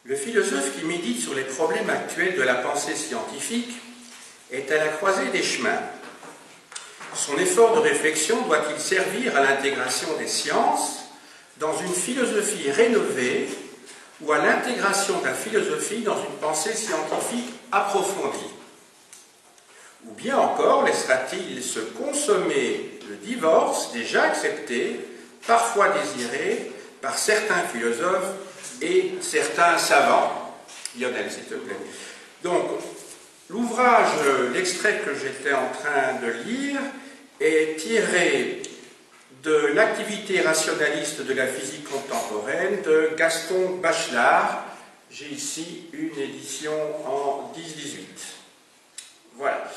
Le philosophe qui médite sur les problèmes actuels de la pensée scientifique est à la croisée des chemins. Son effort de réflexion doit-il servir à l'intégration des sciences dans une philosophie rénovée ou à l'intégration de la philosophie dans une pensée scientifique approfondie? Ou bien encore laissera-t-il se consommer le divorce déjà accepté, parfois désiré, par certains philosophes et certains savants? Lionel, s'il te plaît. Donc, l'ouvrage, l'extrait que j'étais en train de lire, est tiré de l'activité rationaliste de la physique contemporaine de Gaston Bachelard. J'ai ici une édition en 10-18. Voilà.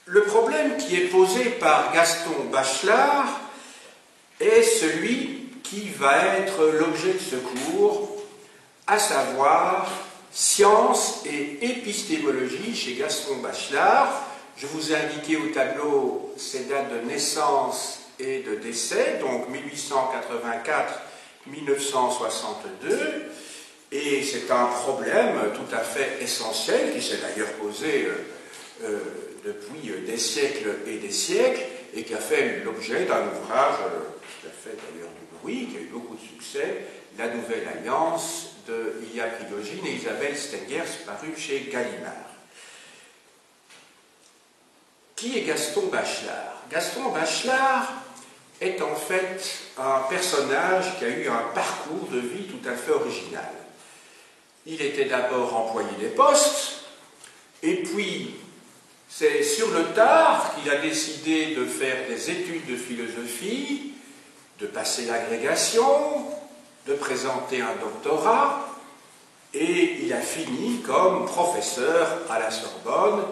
Le problème qui est posé par Gaston Bachelard est celui qui va être l'objet de ce cours, à savoir science et épistémologie chez Gaston Bachelard. Je vous ai indiqué au tableau ses dates de naissance et de décès, donc 1884-1962, et c'est un problème tout à fait essentiel qui s'est d'ailleurs posé depuis des siècles et des siècles, et qui a fait l'objet d'un ouvrage qui a fait d'ailleurs du bruit, qui a eu beaucoup de succès, La Nouvelle Alliance de Ilya Prigogine et Isabelle Stengers, paru chez Gallimard. Qui est Gaston Bachelard? Gaston Bachelard est en fait un personnage qui a eu un parcours de vie tout à fait original. Il était d'abord employé des postes, et puis c'est sur le tard qu'il a décidé de faire des études de philosophie, de passer l'agrégation, de présenter un doctorat, et il a fini comme professeur à la Sorbonne,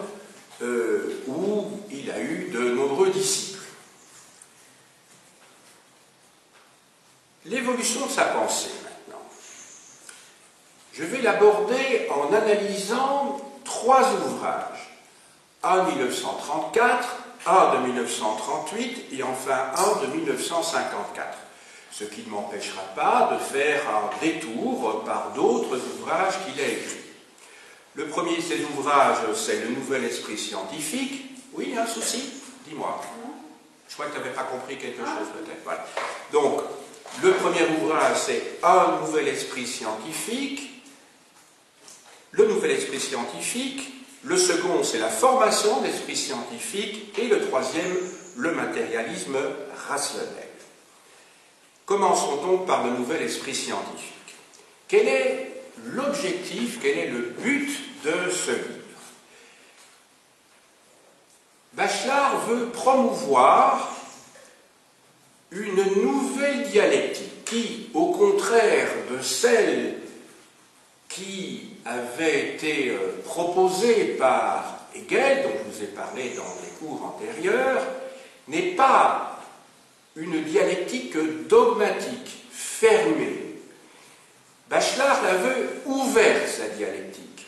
où il a eu de nombreux disciples. L'évolution de sa pensée, maintenant. Je vais l'aborder en analysant trois ouvrages. Un de 1934, un de 1938 et enfin un de 1954. Ce qui ne m'empêchera pas de faire un détour par d'autres ouvrages qu'il a écrits. Le premier de ces ouvrages, c'est Le Nouvel Esprit Scientifique. Oui, il y a un souci? Dis-moi. Je crois que tu n'avais pas compris quelque chose peut-être. Voilà. Donc, le premier ouvrage, c'est Un Nouvel Esprit Scientifique. Le Nouvel Esprit Scientifique. Le second, c'est La formation d'esprit scientifique. Et le troisième, Le matérialisme rationnel. Commençons donc par Le Nouvel Esprit Scientifique. Quel est l'objectif, quel est le but de ce livre? Bachelard veut promouvoir une nouvelle dialectique qui, au contraire de celle qui avait été proposée par Hegel, dont je vous ai parlé dans les cours antérieurs, n'est pas une dialectique dogmatique, fermée. Bachelard la veut ouverte, sa dialectique.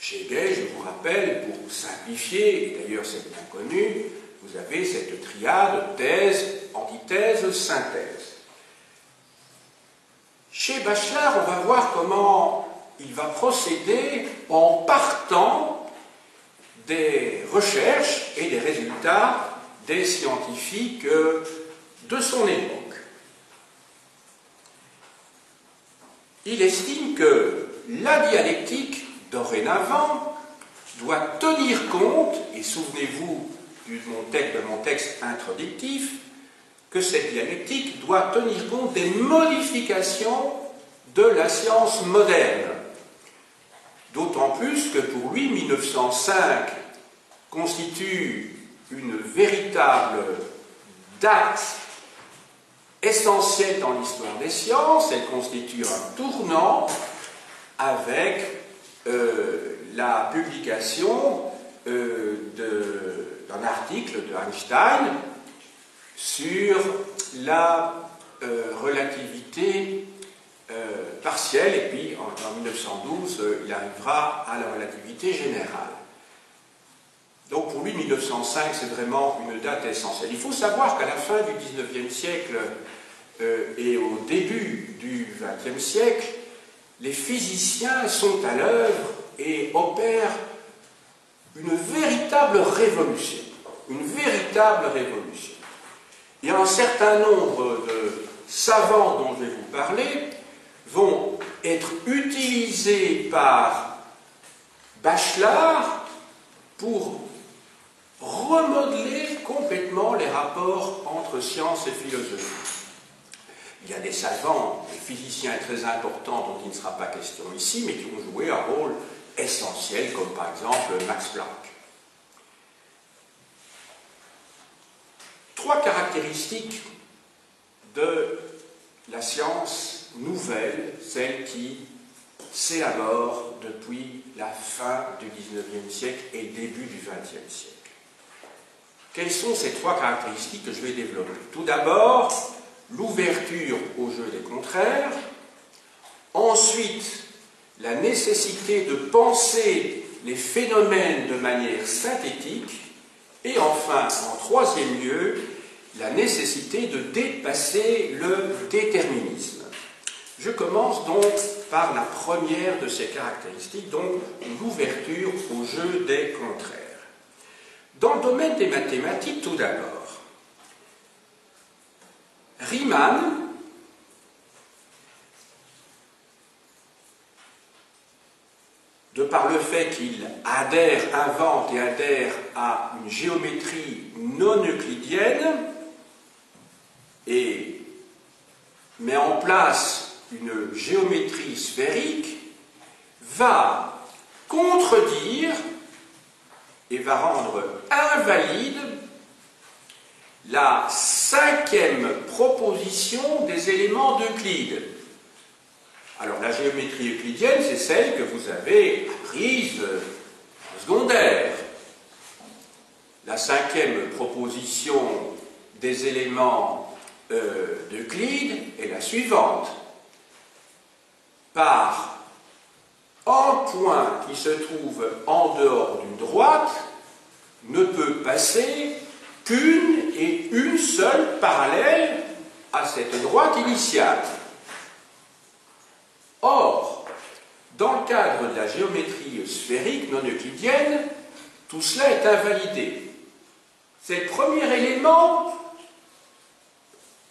Chez Hegel, je vous rappelle, pour simplifier, et d'ailleurs c'est bien connu, vous avez cette triade thèse, antithèse, synthèse. Chez Bachelard, on va voir comment il va procéder en partant des recherches et des résultats des scientifiques de son époque. Il estime que la dialectique, dorénavant, doit tenir compte, et souvenez-vous de mon texte introductif, que cette dialectique doit tenir compte des modifications de la science moderne. D'autant plus que pour lui, 1905 constitue une véritable date essentielle dans l'histoire des sciences. Elle constitue un tournant avec la publication d'un article de Einstein sur la relativité partielle, et puis en 1912, il arrivera à la relativité générale. Donc pour lui, 1905, c'est vraiment une date essentielle. Il faut savoir qu'à la fin du XIXe siècle, et au début du XXe siècle, les physiciens sont à l'œuvre et opèrent une véritable révolution. Une véritable révolution. Et un certain nombre de savants dont je vais vous parler vont être utilisés par Bachelard pour remodeler complètement les rapports entre science et philosophie. Il y a des savants, des physiciens très importants dont il ne sera pas question ici, mais qui ont joué un rôle essentiel, comme par exemple Max Planck. Trois caractéristiques de la science nouvelle, celle qui s'élabore depuis la fin du XIXe siècle et début du XXe siècle. Quelles sont ces trois caractéristiques que je vais développer? Tout d'abord, l'ouverture au jeu des contraires. Ensuite, la nécessité de penser les phénomènes de manière synthétique. Et enfin, en troisième lieu, la nécessité de dépasser le déterminisme. Je commence donc par la première de ces caractéristiques, donc l'ouverture au jeu des contraires. Dans le domaine des mathématiques, tout d'abord, Riemann de par le fait qu'il invente et adhère à une géométrie non euclidienne et met en place une géométrie sphérique, va contredire et va rendre invalide la cinquième proposition des éléments d'Euclide. Alors la géométrie euclidienne, c'est celle que vous avez apprise en secondaire. La cinquième proposition des éléments d'Euclide est la suivante. Par un point qui se trouve en dehors d'une droite, ne peut passer qu'une et une seule parallèle à cette droite initiale. Or, dans le cadre de la géométrie sphérique non euclidienne, tout cela est invalidé. C'est le premier élément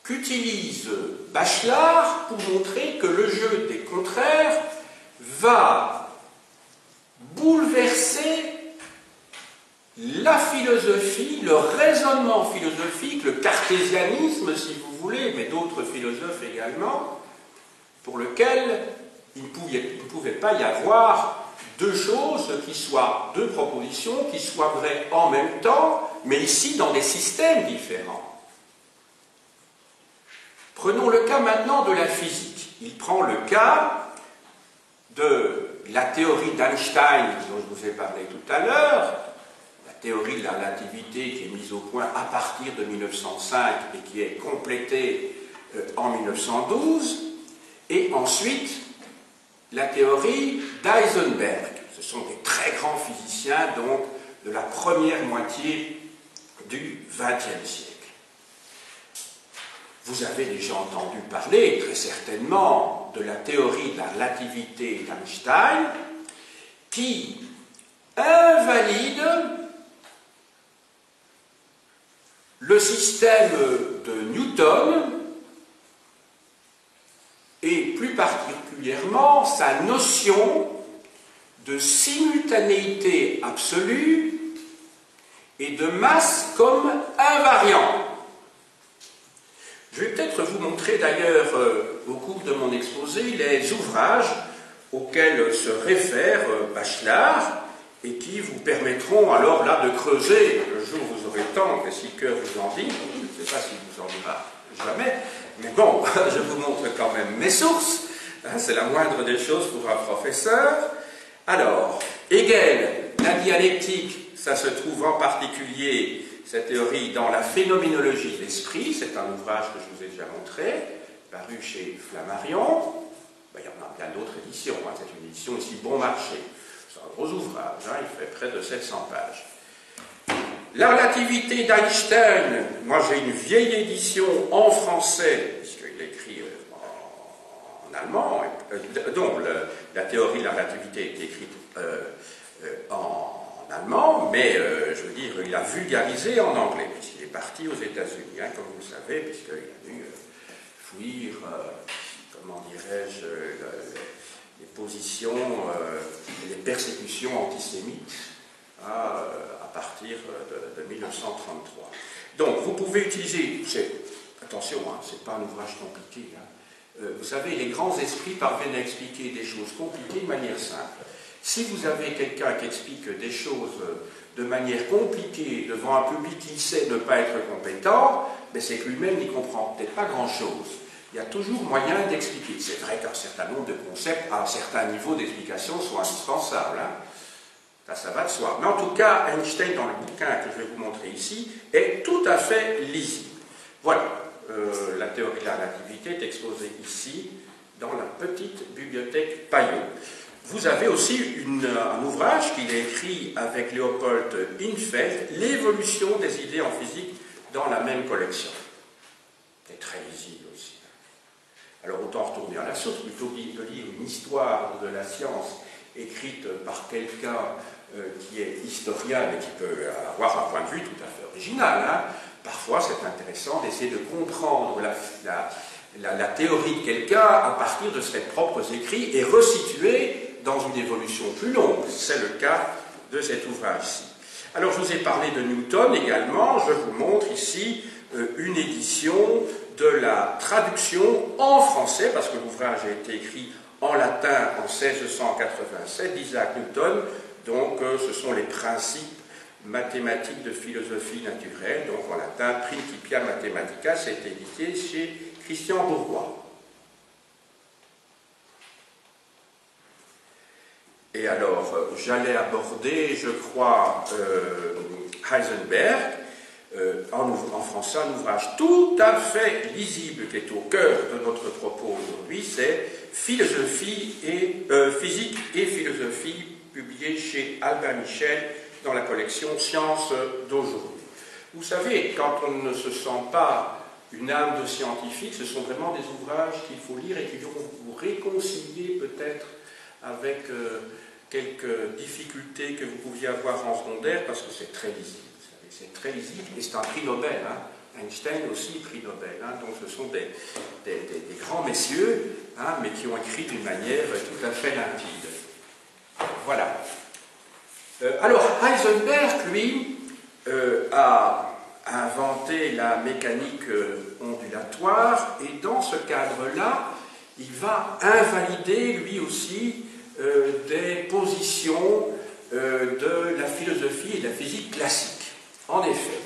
qu'utilise Bachelard pour montrer que le jeu des contraires va bouleverser la philosophie, le raisonnement philosophique, le cartésianisme si vous voulez, mais d'autres philosophes également, pour lequel il ne pouvait pas y avoir deux choses qui soient, deux propositions qui soient vraies en même temps, mais ici dans des systèmes différents. Prenons le cas maintenant de la physique. Il prend le cas de la théorie d'Einstein dont je vous ai parlé tout à l'heure, la théorie de la relativité qui est mise au point à partir de 1905 et qui est complétée en 1912, et ensuite la théorie d'Heisenberg. Ce sont des très grands physiciens donc de la première moitié du XXe siècle. Vous avez déjà entendu parler, très certainement, de la théorie de la relativité d'Einstein, qui invalide le système de Newton, et plus particulièrement sa notion de simultanéité absolue et de masse comme invariant. Je vais peut-être vous montrer d'ailleurs au cours de mon exposé les ouvrages auxquels se réfère Bachelard et qui vous permettront alors là de creuser le jour où vous aurez le temps, et si le cœur vous en dit, je ne sais pas si vous en dira jamais, mais bon, je vous montre quand même mes sources, hein, c'est la moindre des choses pour un professeur. Alors, Hegel, la dialectique, ça se trouve en particulier, cette théorie, dans la phénoménologie de l'esprit, c'est un ouvrage que je vous ai déjà montré, paru chez Flammarion. Ben, il y en a bien d'autres éditions, hein, c'est une édition ici bon marché. C'est un gros ouvrage, hein, il fait près de 700 pages. La relativité d'Einstein, moi j'ai une vieille édition en français, puisqu'il est écrit en allemand, donc la théorie de la relativité est écrite en allemand, mais je veux dire, il a vulgarisé en anglais, puisqu'il est parti aux États-Unis, hein, comme vous le savez, puisqu'il a dû fuir, comment dirais-je, les positions, les persécutions antisémites à partir de 1933. Donc, vous pouvez utiliser, attention, hein, c'est pas un ouvrage compliqué, hein. Vous savez, les grands esprits parviennent à expliquer des choses compliquées de manière simple. Si vous avez quelqu'un qui explique des choses de manière compliquée devant un public qui sait ne pas être compétent, ben c'est que lui-même n'y comprend peut-être pas grand-chose. Il y a toujours moyen d'expliquer. C'est vrai qu'un certain nombre de concepts, à un certain niveau d'explication, sont indispensables. Hein. Ça va de soi. Mais en tout cas, Einstein, dans le bouquin que je vais vous montrer ici, est tout à fait lisible. Voilà, la théorie de la relativité est exposée ici, dans la petite bibliothèque Payot. Vous avez aussi un ouvrage qu'il a écrit avec Leopold Infeld, L'évolution des idées en physique, dans la même collection. C'est très lisible aussi. Alors autant retourner à la source, plutôt que de lire une histoire de la science écrite par quelqu'un qui est historien et qui peut avoir un point de vue tout à fait original. Hein. Parfois c'est intéressant d'essayer de comprendre la théorie de quelqu'un à partir de ses propres écrits et resituer dans une évolution plus longue. C'est le cas de cet ouvrage-ci. Alors, je vous ai parlé de Newton également. Je vous montre ici une édition de la traduction en français, parce que l'ouvrage a été écrit en latin en 1687 d'Isaac Newton. Donc, ce sont les principes mathématiques de philosophie naturelle. Donc, en latin, Principia Mathematica, c'est édité chez Christian Bourgois. Et alors, j'allais aborder, je crois, Heisenberg, en français, un ouvrage tout à fait lisible qui est au cœur de notre propos aujourd'hui, c'est Philosophie et Physique et Philosophie, publié chez Albin Michel dans la collection Sciences d'aujourd'hui. Vous savez, quand on ne se sent pas une âme de scientifique, ce sont vraiment des ouvrages qu'il faut lire et qui vont vous réconcilier peut-être avec quelques difficultés que vous pouviez avoir en secondaire, parce que c'est très lisible. C'est très lisible, et c'est un prix Nobel. Hein. Einstein aussi, prix Nobel. Hein. Donc ce sont des grands messieurs, hein, mais qui ont écrit d'une manière tout à fait limpide. Voilà. Alors, Heisenberg, lui, a inventé la mécanique ondulatoire, et dans ce cadre-là, il va invalider, lui aussi, des positions de la philosophie et de la physique classique. En effet,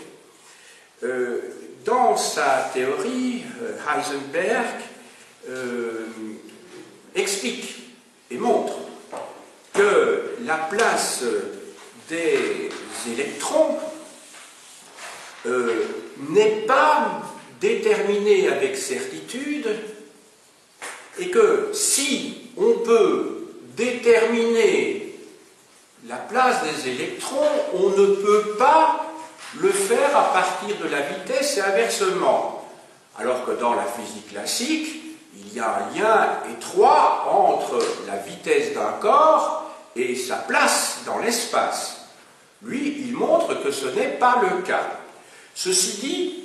dans sa théorie, Heisenberg explique et montre que la place des électrons n'est pas déterminée avec certitude, et que si on peut déterminer la place des électrons, on ne peut pas le faire à partir de la vitesse et inversement. Alors que dans la physique classique, il y a un lien étroit entre la vitesse d'un corps et sa place dans l'espace. Lui, il montre que ce n'est pas le cas. Ceci dit,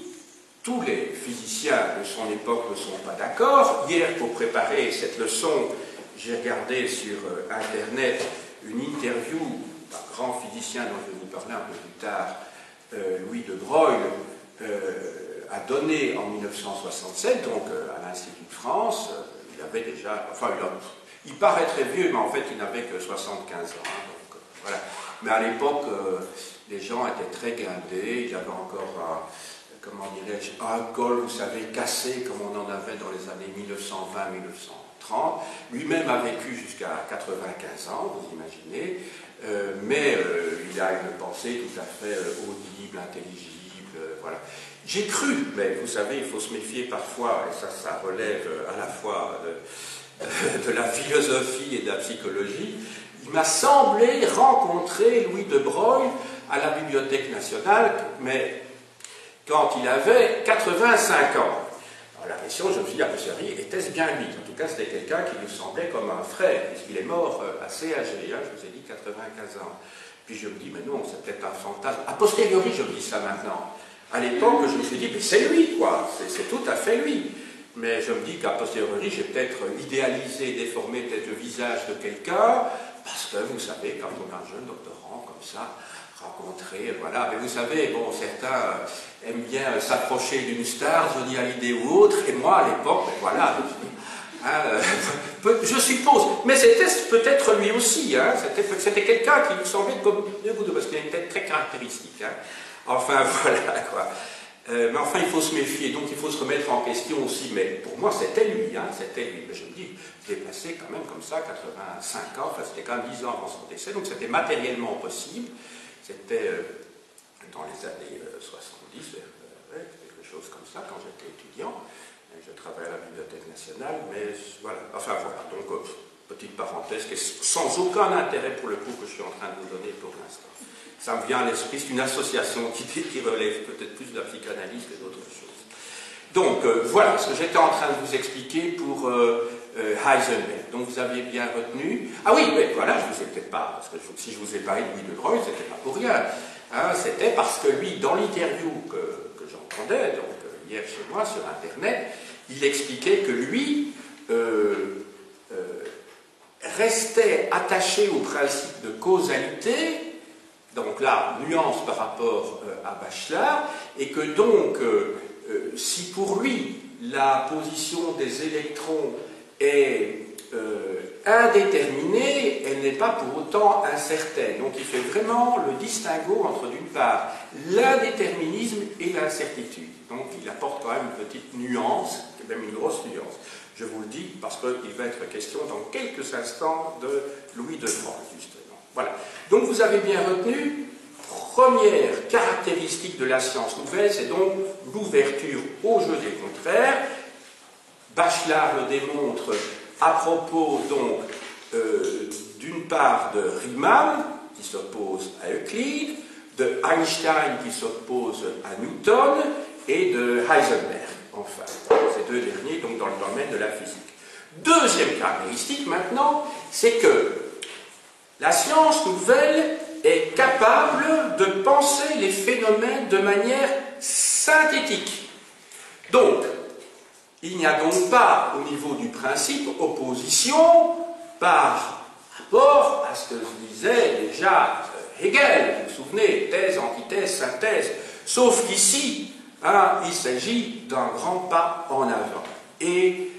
tous les physiciens de son époque ne sont pas d'accord. Hier, pour préparer cette leçon, j'ai regardé sur Internet une interview d'un grand physicien dont je vais vous parler un peu plus tard, Louis de Broglie, a donné en 1967, donc à l'Institut de France. Il avait déjà, enfin, il paraît très vieux, mais en fait, il n'avait que 75 ans. Hein, donc, voilà. Mais à l'époque, les gens étaient très guindés. Il y avait encore comment dirais-je, un col, vous savez, cassé, comme on en avait dans les années 1920-1930. Lui-même a vécu jusqu'à 95 ans, vous imaginez, mais il a une pensée tout à fait audible, intelligible, voilà. J'ai cru, mais vous savez, il faut se méfier parfois, et ça relève à la fois de la philosophie et de la psychologie. Il m'a semblé rencontrer Louis de Broglie à la Bibliothèque nationale, mais quand il avait 85 ans. Alors la question, je me suis dit, a posteriori, était-ce bien lui? En tout cas, c'était quelqu'un qui nous semblait comme un frère, puisqu'il est mort assez âgé, hein, je vous ai dit 95 ans. Puis je me dis, mais non, c'est peut-être un fantasme. A posteriori, je me dis ça maintenant. À l'époque, je me suis dit, mais c'est lui, quoi, c'est tout à fait lui. Mais je me dis qu'à posteriori, j'ai peut-être idéalisé, déformé peut-être le visage de quelqu'un, parce que vous savez, quand on a un jeune doctorant comme ça, rencontré, voilà, mais vous savez, bon, certains aiment bien s'approcher d'une star, Johnny Hallyday ou autre, et moi, à l'époque, ben voilà, je suppose, mais c'était peut-être lui aussi, hein, c'était quelqu'un qui nous semblait comme vous, parce qu'il a une tête très caractéristique, hein. Enfin, voilà, quoi. Mais enfin, il faut se méfier, donc il faut se remettre en question aussi, mais pour moi, c'était lui, hein, c'était lui. Mais je me dis, il est passé quand même comme ça, 85 ans, enfin, c'était quand même 10 ans avant son décès, donc c'était matériellement possible. C'était dans les années 70, quelque chose comme ça, quand j'étais étudiant. Je travaillais à la Bibliothèque nationale, mais voilà. Enfin voilà, donc petite parenthèse qui est sans aucun intérêt pour le cours que je suis en train de vous donner pour l'instant. Ça me vient à l'esprit, c'est une association qui relève peut-être plus de la psychanalyse que d'autres choses. Donc voilà ce que j'étais en train de vous expliquer pour Heisenberg. Donc vous aviez bien retenu. Ah oui, mais voilà, je ne vous ai peut-être pas, parce que si je vous ai parlé de Louis de Broglie, c'était pas pour rien. Hein, c'était parce que lui, dans l'interview que j'entendais, donc hier chez moi sur Internet, il expliquait que lui restait attaché au principe de causalité, donc là, nuance par rapport à Bachelard, et que donc, si pour lui, la position des électrons est indéterminée, elle n'est pas pour autant incertaine. Donc il fait vraiment le distinguo entre, d'une part, l'indéterminisme et l'incertitude. Donc il apporte quand même une petite nuance, même une grosse nuance. Je vous le dis parce qu'il va être question dans quelques instants de Louis de Broglie, justement. Voilà. Donc vous avez bien retenu, première caractéristique de la science nouvelle, c'est donc l'ouverture au jeu des contraires. Bachelard le démontre à propos donc d'une part de Riemann qui s'oppose à Euclide, de Einstein qui s'oppose à Newton et de Heisenberg, enfin, ces deux derniers donc dans le domaine de la physique. Deuxième caractéristique maintenant, c'est que la science nouvelle est capable de penser les phénomènes de manière synthétique. Donc, il n'y a donc pas, au niveau du principe, opposition par rapport à ce que disait déjà Hegel, vous vous souvenez, thèse, antithèse, synthèse, sauf qu'ici, hein, il s'agit d'un grand pas en avant. Et,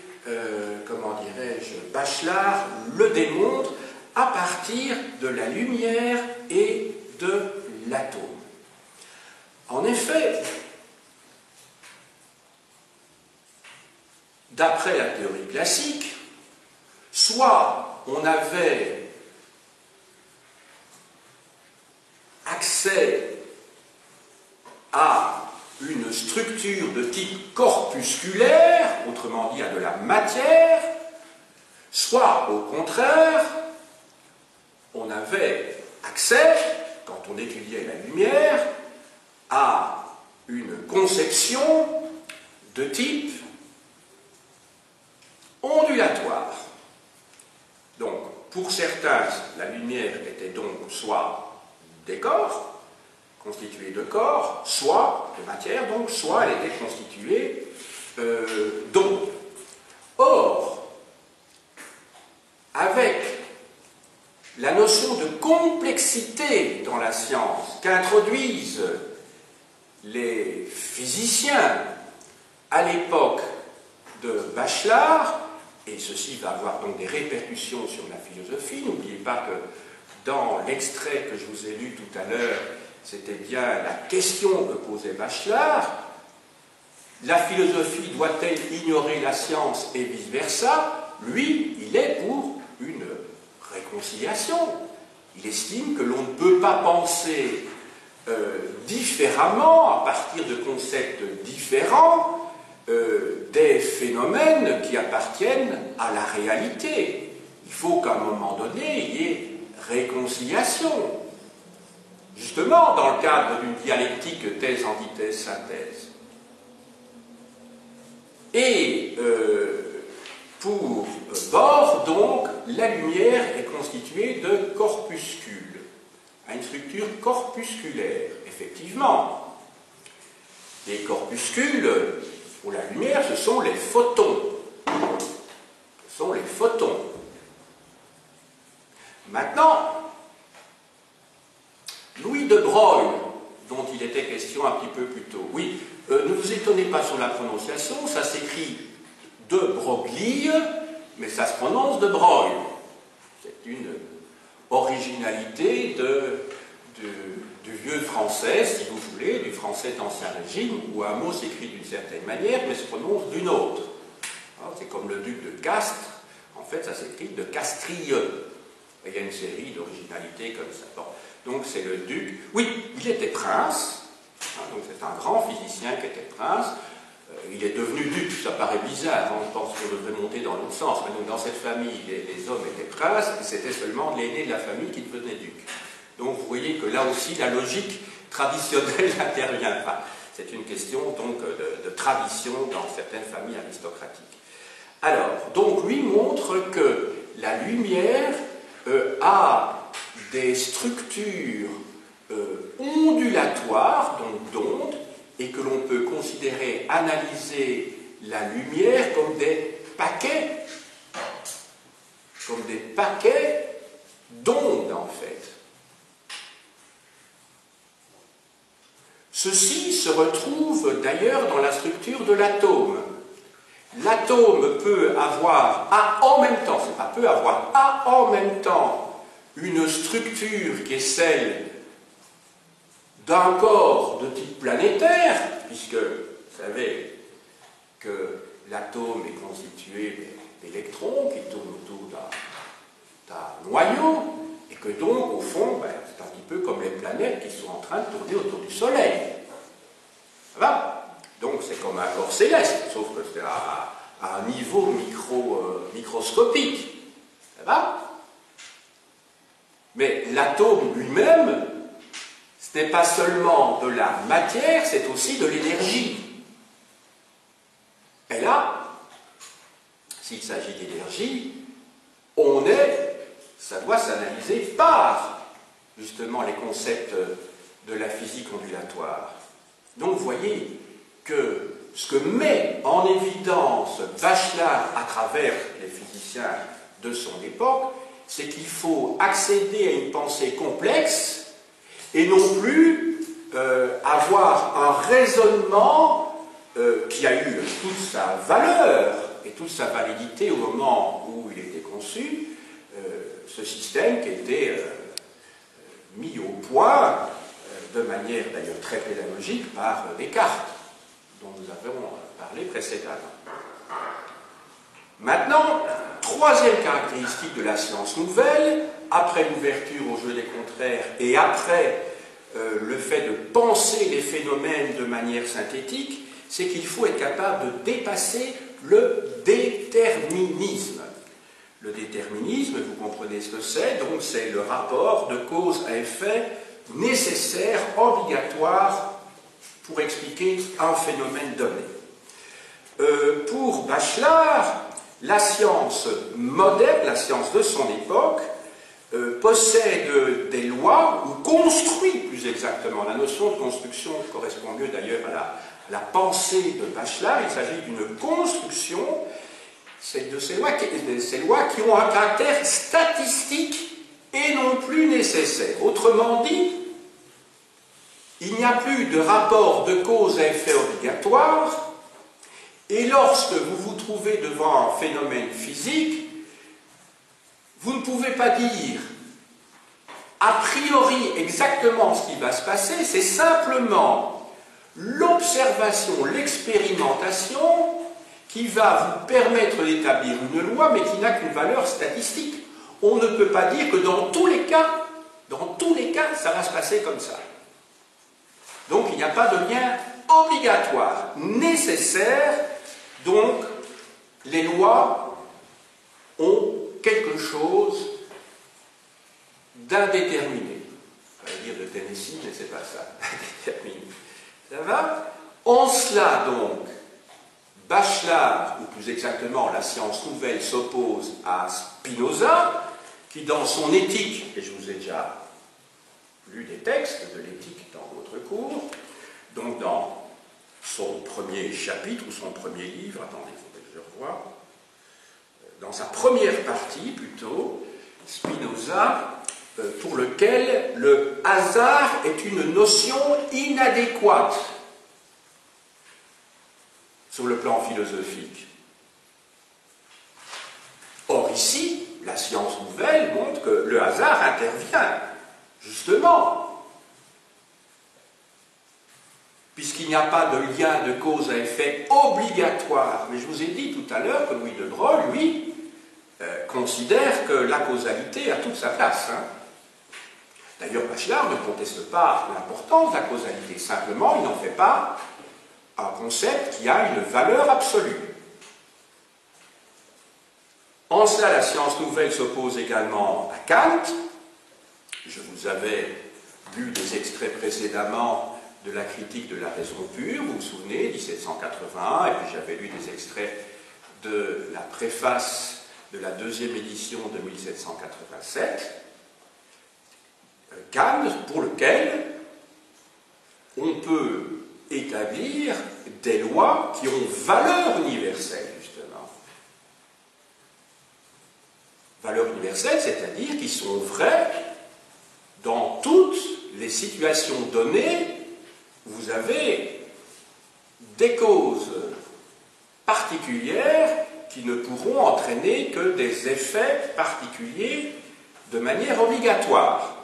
comment dirais-je, Bachelard le démontre à partir de la lumière et de l'atome. En effet, d'après la théorie classique, soit on avait accès à une structure de type corpusculaire, autrement dit à de la matière, soit au contraire, on avait accès, quand on étudiait la lumière, à une conception de type ondulatoire. Donc, pour certains, la lumière était donc soit des corps, constituée de corps, soit de matière, donc soit elle était constituée d'ondes. Or, avec la notion de complexité dans la science qu'introduisent les physiciens à l'époque de Bachelard, et ceci va avoir donc des répercussions sur la philosophie. N'oubliez pas que dans l'extrait que je vous ai lu tout à l'heure, c'était bien la question que posait Bachelard. La philosophie doit-elle ignorer la science et vice-versa? Lui, il est pour une réconciliation. Il estime que l'on ne peut pas penser différemment, à partir de concepts différents, des phénomènes qui appartiennent à la réalité. Il faut qu'à un moment donné, il y ait réconciliation. justement dans le cadre d'une dialectique thèse, antithèse, synthèse. Et pour Bohr, donc, la lumière est constituée de corpuscules, à une structure corpusculaire, effectivement. Les corpuscules, pour la lumière, ce sont les photons. Ce sont les photons. Maintenant, Louis de Broglie, dont il était question un petit peu plus tôt, oui, ne vous étonnez pas sur la prononciation, ça s'écrit de Broglie, mais ça se prononce de Broglie. C'est une originalité du vieux français, si vous voulez, du français d'Ancien Régime, où un mot s'écrit d'une certaine manière, mais se prononce d'une autre. C'est comme le duc de Castres, en fait, ça s'écrit de Castrieux. Il y a une série d'originalités comme ça. Bon. Donc c'est le duc. Oui, il était prince, donc c'est un grand physicien qui était prince. Il est devenu duc, ça paraît bizarre, je pense qu'on devrait monter dans l'autre sens. Mais donc dans cette famille, les hommes étaient princes, et c'était seulement l'aîné de la famille qui devenait duc. Donc vous voyez que là aussi la logique traditionnelle n'intervient pas. C'est une question donc de tradition dans certaines familles aristocratiques. Alors, donc lui montre que la lumière a des structures ondulatoires, donc d'ondes, et que l'on peut considérer, analyser la lumière comme des paquets d'ondes en fait. Ceci se retrouve d'ailleurs dans la structure de l'atome. L'atome peut avoir en même temps, c'est pas peut avoir, en même temps une structure qui est celle d'un corps de type planétaire, puisque vous savez que l'atome est constitué d'électrons qui tournent autour d'un noyau, et que donc, au fond, c'est un petit peu comme les planètes qui sont en train de tourner autour du Soleil. Ça va? Donc c'est comme un corps céleste, sauf que c'est à un niveau microscopique. Ça va? Mais l'atome lui-même, ce n'est pas seulement de la matière, c'est aussi de l'énergie. Et là, s'il s'agit d'énergie, ça doit s'analyser par, justement, les concepts de la physique ondulatoire. Donc, vous voyez que ce que met en évidence Bachelard à travers les physiciens de son époque, c'est qu'il faut accéder à une pensée complexe et non plus avoir un raisonnement qui a eu toute sa valeur et toute sa validité au moment où il était conçu, ce système qui a été mis au point de manière d'ailleurs très pédagogique par Descartes, dont nous avons parlé précédemment. Maintenant, troisième caractéristique de la science nouvelle, après l'ouverture au jeu des contraires et après le fait de penser les phénomènes de manière synthétique, c'est qu'il faut être capable de dépasser le déterminisme. Le déterminisme, vous comprenez ce que c'est, donc c'est le rapport de cause à effet nécessaire, obligatoire, pour expliquer un phénomène donné. Pour Bachelard, la science moderne, la science de son époque, possède des lois, ou construit plus exactement. La notion de construction correspond mieux d'ailleurs à la pensée de Bachelard. Il s'agit d'une construction, c'est de ces lois qui ont un caractère statistique et non plus nécessaire. Autrement dit, il n'y a plus de rapport de cause à effet obligatoire, et lorsque vous vous trouvez devant un phénomène physique, vous ne pouvez pas dire a priori exactement ce qui va se passer, c'est simplement l'observation, l'expérimentation qui va vous permettre d'établir une loi, mais qui n'a qu'une valeur statistique. On ne peut pas dire que dans tous les cas, ça va se passer comme ça. Donc il n'y a pas de lien obligatoire, nécessaire, donc les lois ont quelque chose d'indéterminé. Je vais dire de Tennessee, mais c'est pas ça. Ça va? En cela, donc, Bachelard, ou plus exactement la science nouvelle, s'oppose à Spinoza, qui dans son éthique, et je vous ai déjà lu des textes de l'éthique dans votre cours, donc dans son premier chapitre, ou son premier livre, attendez, il faudrait que je revoie, dans sa première partie plutôt, Spinoza, pour lequel le hasard est une notion inadéquate sur le plan philosophique. Or ici, la science nouvelle montre que le hasard intervient, justement, puisqu'il n'y a pas de lien de cause à effet obligatoire. Mais je vous ai dit tout à l'heure que Louis de Broglie, lui, considère que la causalité a toute sa place. Hein. D'ailleurs, Bachelard ne conteste pas l'importance de la causalité, simplement il n'en fait pas un concept qui a une valeur absolue. En cela, la science nouvelle s'oppose également à Kant. Je vous avais lu des extraits précédemment de la critique de la raison pure, vous vous souvenez, 1781, et puis j'avais lu des extraits de la préface de la deuxième édition de 1787. Kant, pour lequel on peut établir des lois qui ont valeur universelle, justement. Valeur universelle, c'est-à-dire qui sont vraies dans toutes les situations données où vous avez des causes particulières qui ne pourront entraîner que des effets particuliers de manière obligatoire.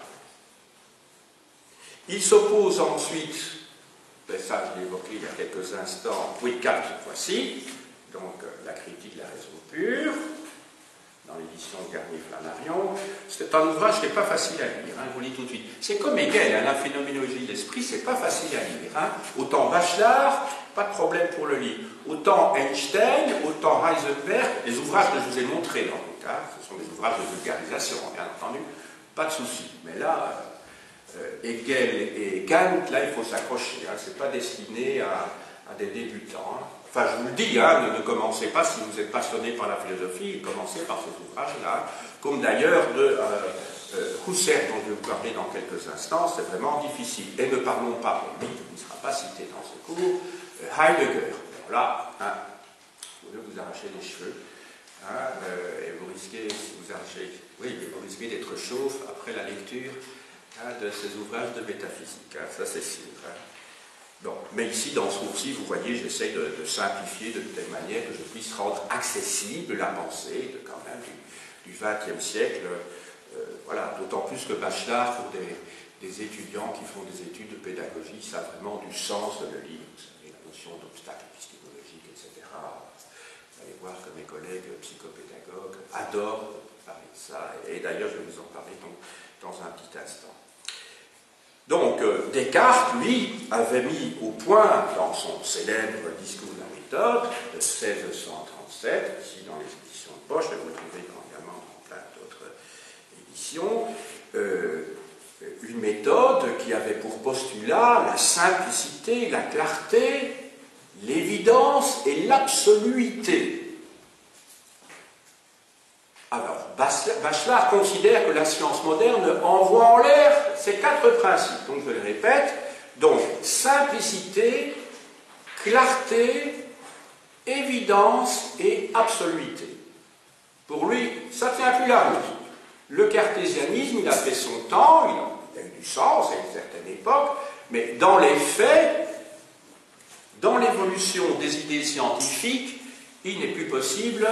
Il s'oppose ensuite, et ça je l'ai évoqué il y a quelques instants, oui, Kant cette fois-ci, donc la critique de la raison pure, dans l'édition Garnier-Flammarion. C'est un ouvrage qui n'est pas facile à lire, hein, je vous le dis tout de suite. C'est comme Hegel, hein, la phénoménologie de l'esprit, c'est pas facile à lire. Hein. Autant Bachelard, pas de problème pour le lire. Autant Einstein, autant Heisenberg, les ouvrages que je vous ai montrés en tout cas, ce sont des ouvrages de vulgarisation, bien entendu, pas de souci. Mais là, Hegel et Kant, là il faut s'accrocher, hein, c'est pas destiné à des débutants. Hein. Enfin, je vous le dis, hein, ne commencez pas, si vous êtes passionné par la philosophie, commencez par cet ouvrage-là, comme d'ailleurs de Husserl, dont je vais vous parler dans quelques instants, c'est vraiment difficile. Et ne parlons pas, pour lui, il ne sera pas cité dans ce cours, Heidegger. Alors là, hein, vous voulez vous arracher les cheveux, hein, et vous risquez, si vous arrachez, oui, vous risquez d'être chauve après la lecture hein, de ces ouvrages de métaphysique, hein, ça c'est sûr. Hein. Bon, mais ici, dans ce cours-ci, vous voyez, j'essaie de simplifier de telle manière que je puisse rendre accessible la pensée quand même du XXe siècle. Voilà, d'autant plus que Bachelard, pour des étudiants qui font des études de pédagogie, ça a vraiment du sens de le lire. Vous savez, la notion d'obstacle épistémologique, etc. Vous allez voir que mes collègues psychopédagogues adorent parler de ça. Et d'ailleurs, je vais vous en parler donc, dans un petit instant. Donc, Descartes, lui, avait mis au point, dans son célèbre discours de la méthode, de 1637, ici dans les éditions de poche, et vous le trouvez également dans plein d'autres éditions, une méthode qui avait pour postulat la simplicité, la clarté, l'évidence et l'absoluité. Alors, Bachelard considère que la science moderne envoie en l'air ces quatre principes. Donc, je le répète. Donc, simplicité, clarté, évidence et absoluité. Pour lui, ça ne tient plus la route. Le cartésianisme, il a fait son temps, il a eu du sens à une certaine époque, mais dans les faits, dans l'évolution des idées scientifiques, il n'est plus possible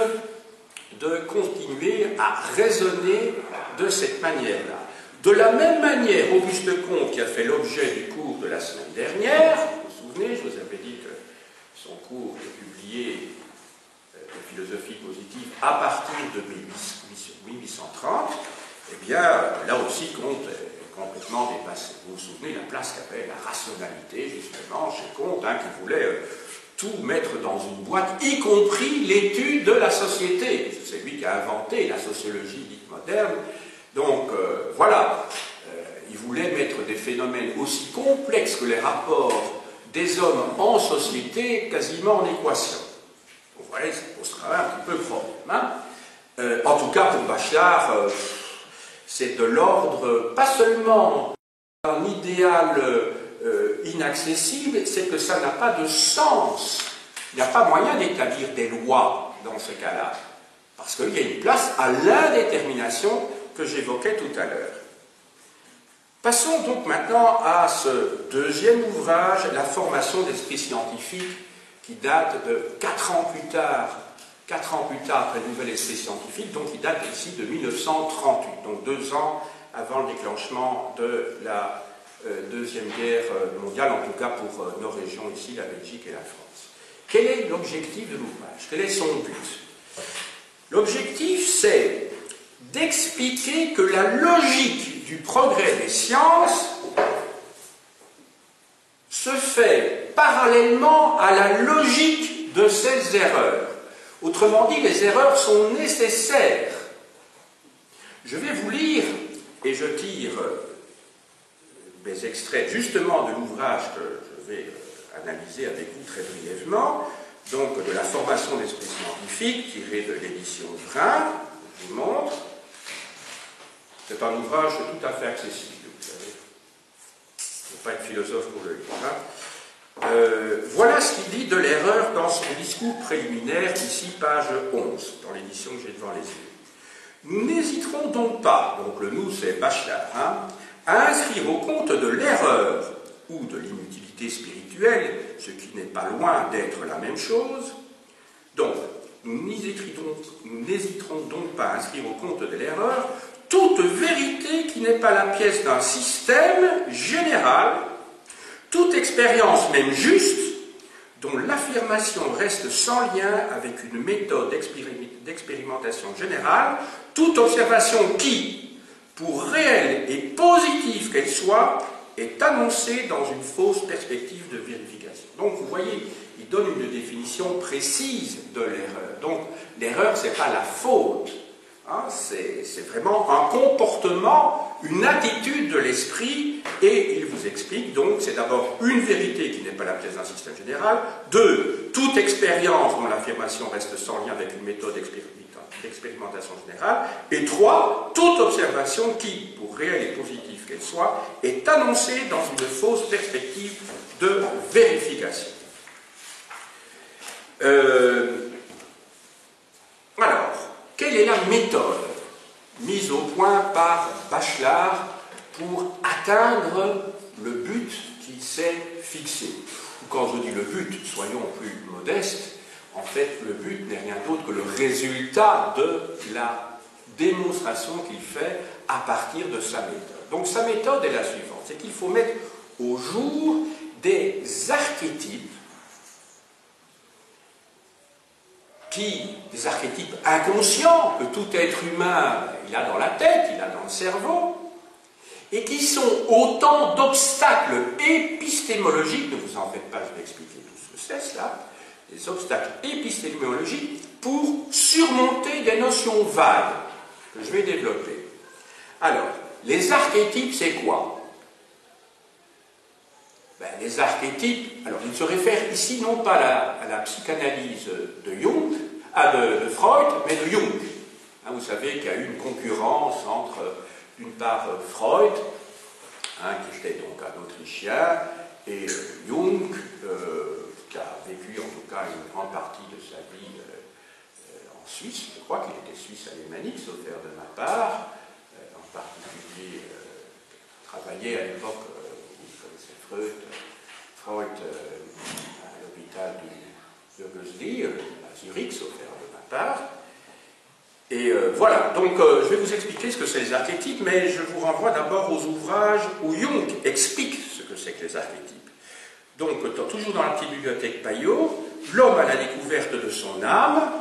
de continuer à raisonner de cette manière-là. De la même manière, Auguste Comte, qui a fait l'objet du cours de la semaine dernière, vous vous souvenez, je vous avais dit que son cours est publié de philosophie positive à partir de 1830, eh bien, là aussi, Comte est complètement dépassé. Vous vous souvenez, la place qu'avait la rationalité, justement, chez Comte, hein, qui voulait tout mettre dans une boîte, y compris l'étude de la société. C'est lui qui a inventé la sociologie dite moderne. Donc, voilà. il voulait mettre des phénomènes aussi complexes que les rapports des hommes en société quasiment en équation. Vous voyez, ça pose quand même un petit peu problème. Hein. En tout cas, pour Bachelard, c'est de l'ordre, pas seulement un idéal inaccessible, c'est que ça n'a pas de sens. Il n'y a pas moyen d'établir des lois dans ce cas-là, parce qu'il y a une place à l'indétermination que j'évoquais tout à l'heure. Passons donc maintenant à ce deuxième ouvrage, La formation d'esprit scientifique, qui date de 4 ans plus tard après le nouvel esprit scientifique, donc qui date ici de 1938, donc 2 ans avant le déclenchement de la Deuxième Guerre mondiale, en tout cas pour nos régions ici, la Belgique et la France. Quel est l'objectif de l'ouvrage? Quel est son but? L'objectif, c'est d'expliquer que la logique du progrès des sciences se fait parallèlement à la logique de ces erreurs. Autrement dit, les erreurs sont nécessaires. Je vais vous lire, et je tire des extraits justement de l'ouvrage que je vais analyser avec vous très brièvement, donc de la formation d'esprit scientifique, tiré de l'édition Vrins, je vous montre. C'est un ouvrage tout à fait accessible, vous savez. Il ne faut pas être philosophe pour le lire. Hein. Voilà ce qu'il dit de l'erreur dans son discours préliminaire, ici page 11, dans l'édition que j'ai devant les yeux. Nous n'hésiterons donc pas, donc le nous c'est Bachelard, hein, à inscrire au compte de l'erreur ou de l'inutilité spirituelle, ce qui n'est pas loin d'être la même chose. Donc, nous n'hésiterons donc pas à inscrire au compte de l'erreur toute vérité qui n'est pas la pièce d'un système général, toute expérience même juste, dont l'affirmation reste sans lien avec une méthode d'expérimentation générale, toute observation qui, pour réelle et positive qu'elle soit, est annoncée dans une fausse perspective de vérification. Donc, vous voyez, il donne une définition précise de l'erreur. Donc, l'erreur, ce n'est pas la faute. Hein, c'est vraiment un comportement, une attitude de l'esprit, et il vous explique donc, c'est d'abord une vérité qui n'est pas la pièce d'un système général, 2, toute expérience dont l'affirmation reste sans lien avec une méthode d'expérimentation générale, et 3, toute observation qui, pour réelle et positive qu'elle soit, est annoncée dans une fausse perspective de vérification. Alors, quelle est la méthode mise au point par Bachelard pour atteindre le but qu'il s'est fixé? Quand je dis le but, soyons plus modestes, en fait, le but n'est rien d'autre que le résultat de la démonstration qu'il fait à partir de sa méthode. Donc sa méthode est la suivante, c'est qu'il faut mettre au jour des archétypes des archétypes inconscients que tout être humain il a dans la tête, il a dans le cerveau, et qui sont autant d'obstacles épistémologiques, ne vous en faites pas, je vais expliquer tout ce que c'est cela, des obstacles épistémologiques pour surmonter des notions vagues que je vais développer. Alors, les archétypes, c'est quoi? Ben, les archétypes, alors il se réfère ici non pas à la psychanalyse de Jung, de Freud, mais de Jung. Hein, vous savez qu'il y a eu une concurrence entre, d'une part, Freud, hein, qui était donc un Autrichien, et Jung, qui a vécu en tout cas une grande partie de sa vie en Suisse. Je crois qu'il était suisse alémanique, sauf faire de ma part, en particulier travaillait à l'époque, vous connaissez Freud à l'hôpital de Gosselies, à Zurich, sauf faire de ma part. Et voilà, donc je vais vous expliquer ce que c'est les archétypes, mais je vous renvoie d'abord aux ouvrages où Jung explique ce que c'est que les archétypes. Donc, toujours dans la petite bibliothèque Payot, l'homme à la découverte de son âme,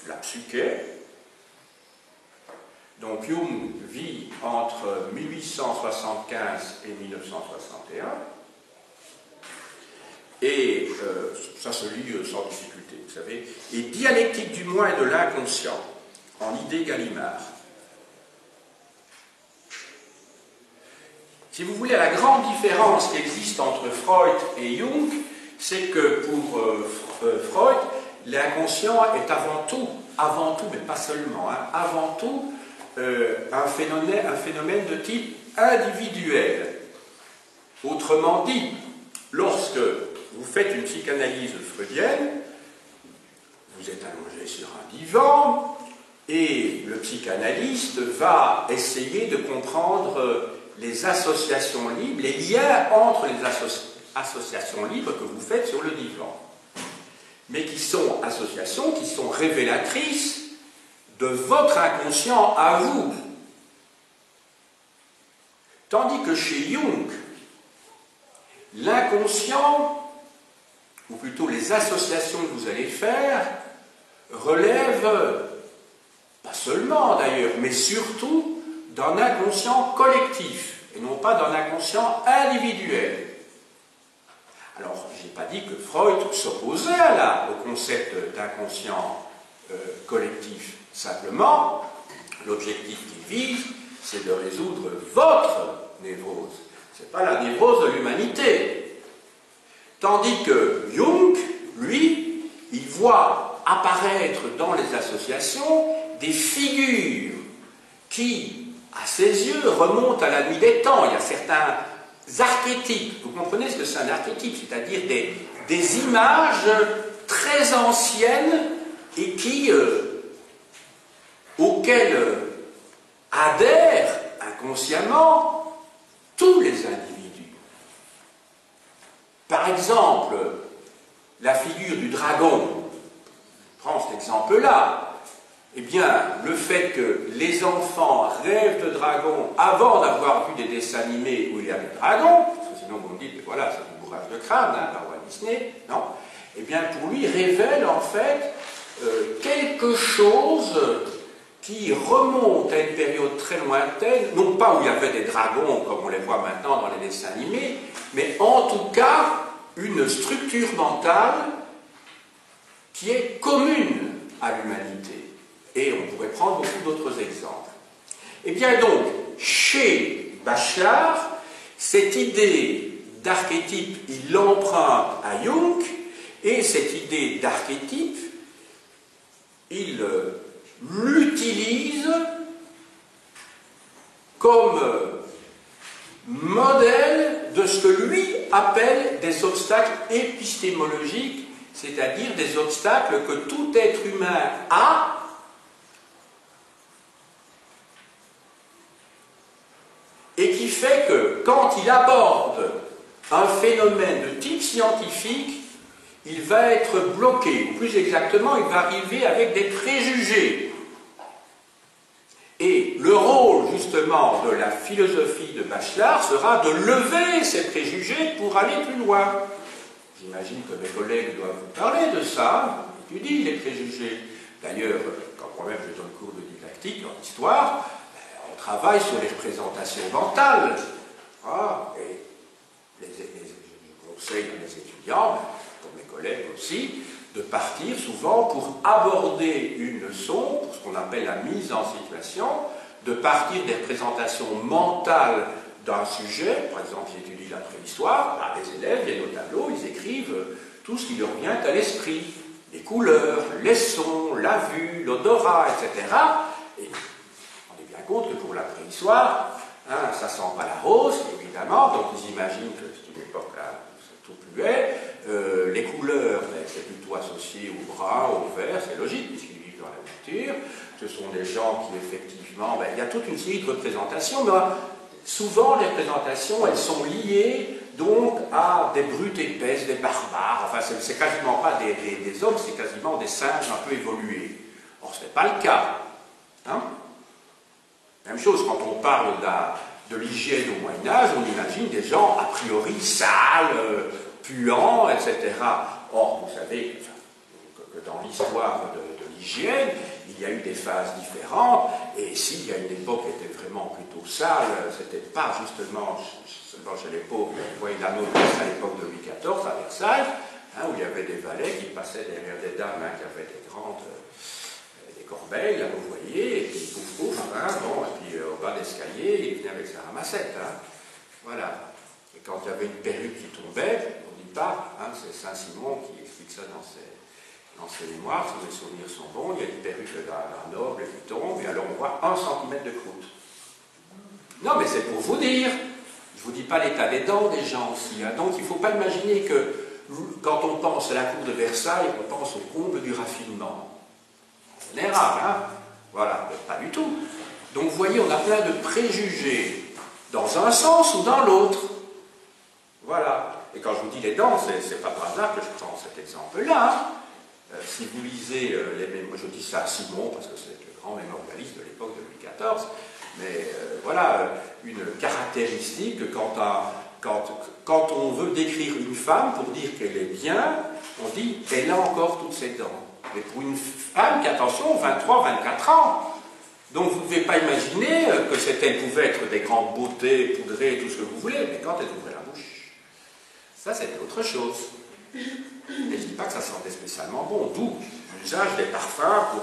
la psyché. Donc Jung vit entre 1875 et 1961. Et ça se lit sans difficulté, vous savez. Et dialectique du moi et de l'inconscient, en idée Gallimard. Si vous voulez, la grande différence qui existe entre Freud et Jung, c'est que pour Freud, l'inconscient est avant tout, mais pas seulement, hein, avant tout un phénomène de type individuel. Autrement dit, lorsque vous faites une psychanalyse freudienne, vous êtes allongé sur un divan et le psychanalyste va essayer de comprendre les associations libres, les liens entre les associations libres que vous faites sur le divan, mais qui sont associations qui sont révélatrices de votre inconscient à vous. Tandis que chez Jung, l'inconscient, ou plutôt les associations que vous allez faire, relèvent, pas seulement d'ailleurs, mais surtout d'un inconscient collectif, et non pas d'un inconscient individuel. Alors, je n'ai pas dit que Freud s'opposait au concept d'inconscient collectif. Simplement, l'objectif qu'il vise, c'est de résoudre votre névrose. Ce n'est pas la névrose de l'humanité. Tandis que Jung, lui, il voit apparaître dans les associations des figures qui, à ses yeux, remontent à la nuit des temps. Il y a certains archétypes. Vous comprenez ce que c'est un archétype? C'est-à-dire des images très anciennes et auxquelles adhèrent inconsciemment tous les individus. Par exemple, la figure du dragon. Je prends cet exemple-là. Eh bien, le fait que les enfants rêvent de dragons avant d'avoir vu des dessins animés où il y a des dragons, parce que sinon vous me dites, voilà, c'est du bourrage de crâne, hein, par Walt Disney, non? Eh bien, pour lui, révèle en fait quelque chose qui remonte à une période très lointaine, non pas où il y avait des dragons comme on les voit maintenant dans les dessins animés, mais en tout cas une structure mentale qui est commune à l'humanité. Et on pourrait prendre beaucoup d'autres exemples. Eh bien donc, chez Bachelard, cette idée d'archétype, il l'emprunte à Jung, et cette idée d'archétype, il l'utilise comme modèle de ce que lui appelle des obstacles épistémologiques, c'est-à-dire des obstacles que tout être humain a et qui fait que quand il aborde un phénomène de type scientifique, il va être bloqué, ou plus exactement, il va arriver avec des préjugés. Et le rôle, justement, de la philosophie de Bachelard sera de lever ces préjugés pour aller plus loin. J'imagine que mes collègues doivent vous parler de ça, on étudie les préjugés. D'ailleurs, quand moi-même je donne cours de didactique en histoire, on travaille sur les représentations mentales. Ah, et je conseille à mes étudiants, pour mes collègues aussi, de partir souvent pour aborder une leçon, pour ce qu'on appelle la mise en situation, de partir des représentations mentales d'un sujet. Par exemple, j'étudie la préhistoire, les élèves viennent au tableau, ils écrivent tout ce qui leur vient à l'esprit, les couleurs, les sons, la vue, l'odorat, etc. Et on est bien compte que pour la préhistoire, hein, ça sent pas la rose, évidemment, donc ils imaginent que c'est une époque là, tout pluet. Les couleurs, ben, c'est plutôt associé au brun, au vert, c'est logique, puisqu'ils vivent dans la nature. Ce sont des gens qui, effectivement, ben, il y a toute une série de représentations, mais souvent, les représentations, elles sont liées donc à des brutes épaisses, des barbares. Enfin, c'est quasiment pas des hommes, c'est quasiment des singes un peu évolués. Or, ce n'est pas le cas. Hein? Même chose, quand on parle de l'hygiène au Moyen-Âge, on imagine des gens a priori sales, puants, etc. Or, vous savez que dans l'histoire de l'hygiène, il y a eu des phases différentes, et s'il y a une époque qui était vraiment plutôt sale, c'était pas justement seulement chez les pauvres, vous voyez la noblesse à l'époque de Louis XIV, à Versailles, hein, où il y avait des valets qui passaient derrière des dames hein, qui avaient des grandes des corbeilles, là vous voyez, et puis pouf pouf, hein, bon, et puis au bas d'escalier, il venait avec sa ramassette. Hein. Voilà. Et quand il y avait une perruque qui tombait, on ne dit pas, hein, c'est Saint-Simon qui explique ça dans ses mémoires, si mes souvenirs sont bons, il y a une perruque d'un noble qui tombe, et alors on voit 1 centimètre de croûte. Non, mais c'est pour vous dire. Je ne vous dis pas l'état des dents des gens aussi. Hein. Donc il ne faut pas imaginer que quand on pense à la cour de Versailles, on pense au comble du raffinement. En général, hein. Voilà, pas du tout. Donc vous voyez, on a plein de préjugés dans un sens ou dans l'autre. Voilà. Et quand je vous dis les dents, c'est pas par hasard que je prends cet exemple-là. Hein. Si vous lisez les mémoires, je dis ça à Simon parce que c'est le grand mémorialiste de l'époque de Louis XIV, mais voilà, une caractéristique quand on veut décrire une femme pour dire qu'elle est bien, on dit elle a encore toutes ses dents. Mais pour une femme qui, attention, 23, 24 ans. Donc vous ne pouvez pas imaginer que elle pouvait être des grandes beautés, poudrées, tout ce que vous voulez, mais quand elle ouvrait la bouche, ça c'était autre chose. Et je ne dis pas que ça sentait spécialement bon, d'où l'usage des parfums pour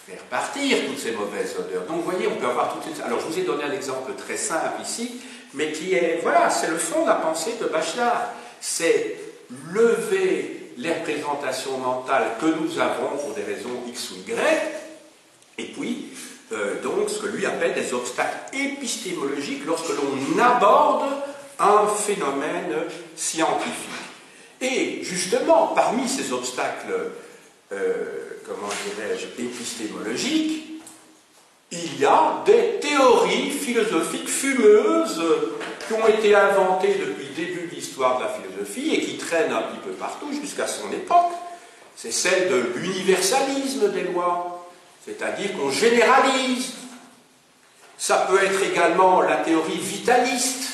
faire partir toutes ces mauvaises odeurs. Donc vous voyez, on peut avoir toutes ces... Alors je vous ai donné un exemple très simple ici, mais qui est, voilà, c'est le fond de la pensée de Bachelard. C'est lever les représentations mentales que nous avons pour des raisons X ou Y, et puis, donc, ce que lui appelle des obstacles épistémologiques lorsque l'on aborde un phénomène scientifique. Et justement, parmi ces obstacles, comment dirais-je, épistémologiques, il y a des théories philosophiques fumeuses qui ont été inventées depuis le début de l'histoire de la philosophie et qui traînent un petit peu partout jusqu'à son époque. C'est celle de l'universalisme des lois, c'est-à-dire qu'on généralise. Ça peut être également la théorie vitaliste.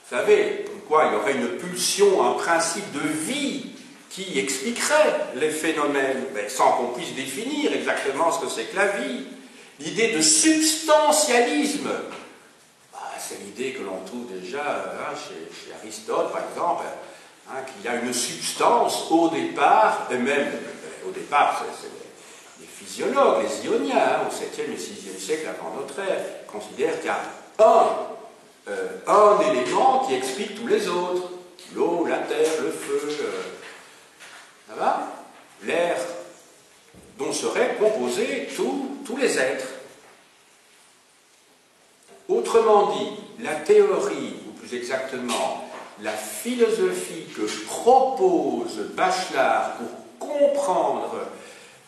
Vous savez, comme quoi il y aurait une pulsion, un principe de vie qui expliquerait les phénomènes, mais sans qu'on puisse définir exactement ce que c'est que la vie. L'idée de substantialisme, c'est l'idée que l'on trouve déjà chez Aristote, par exemple, qu'il y a une substance au départ, et même au départ, c'est les physiologues, les ioniens, au 7e et 6e siècle avant notre ère, considèrent qu'il y a un élément qui explique tous les autres. L'eau, la terre, le feu, ça va ? L'air, dont seraient composés tous les êtres. Autrement dit, la théorie, ou plus exactement, la philosophie que propose Bachelard pour comprendre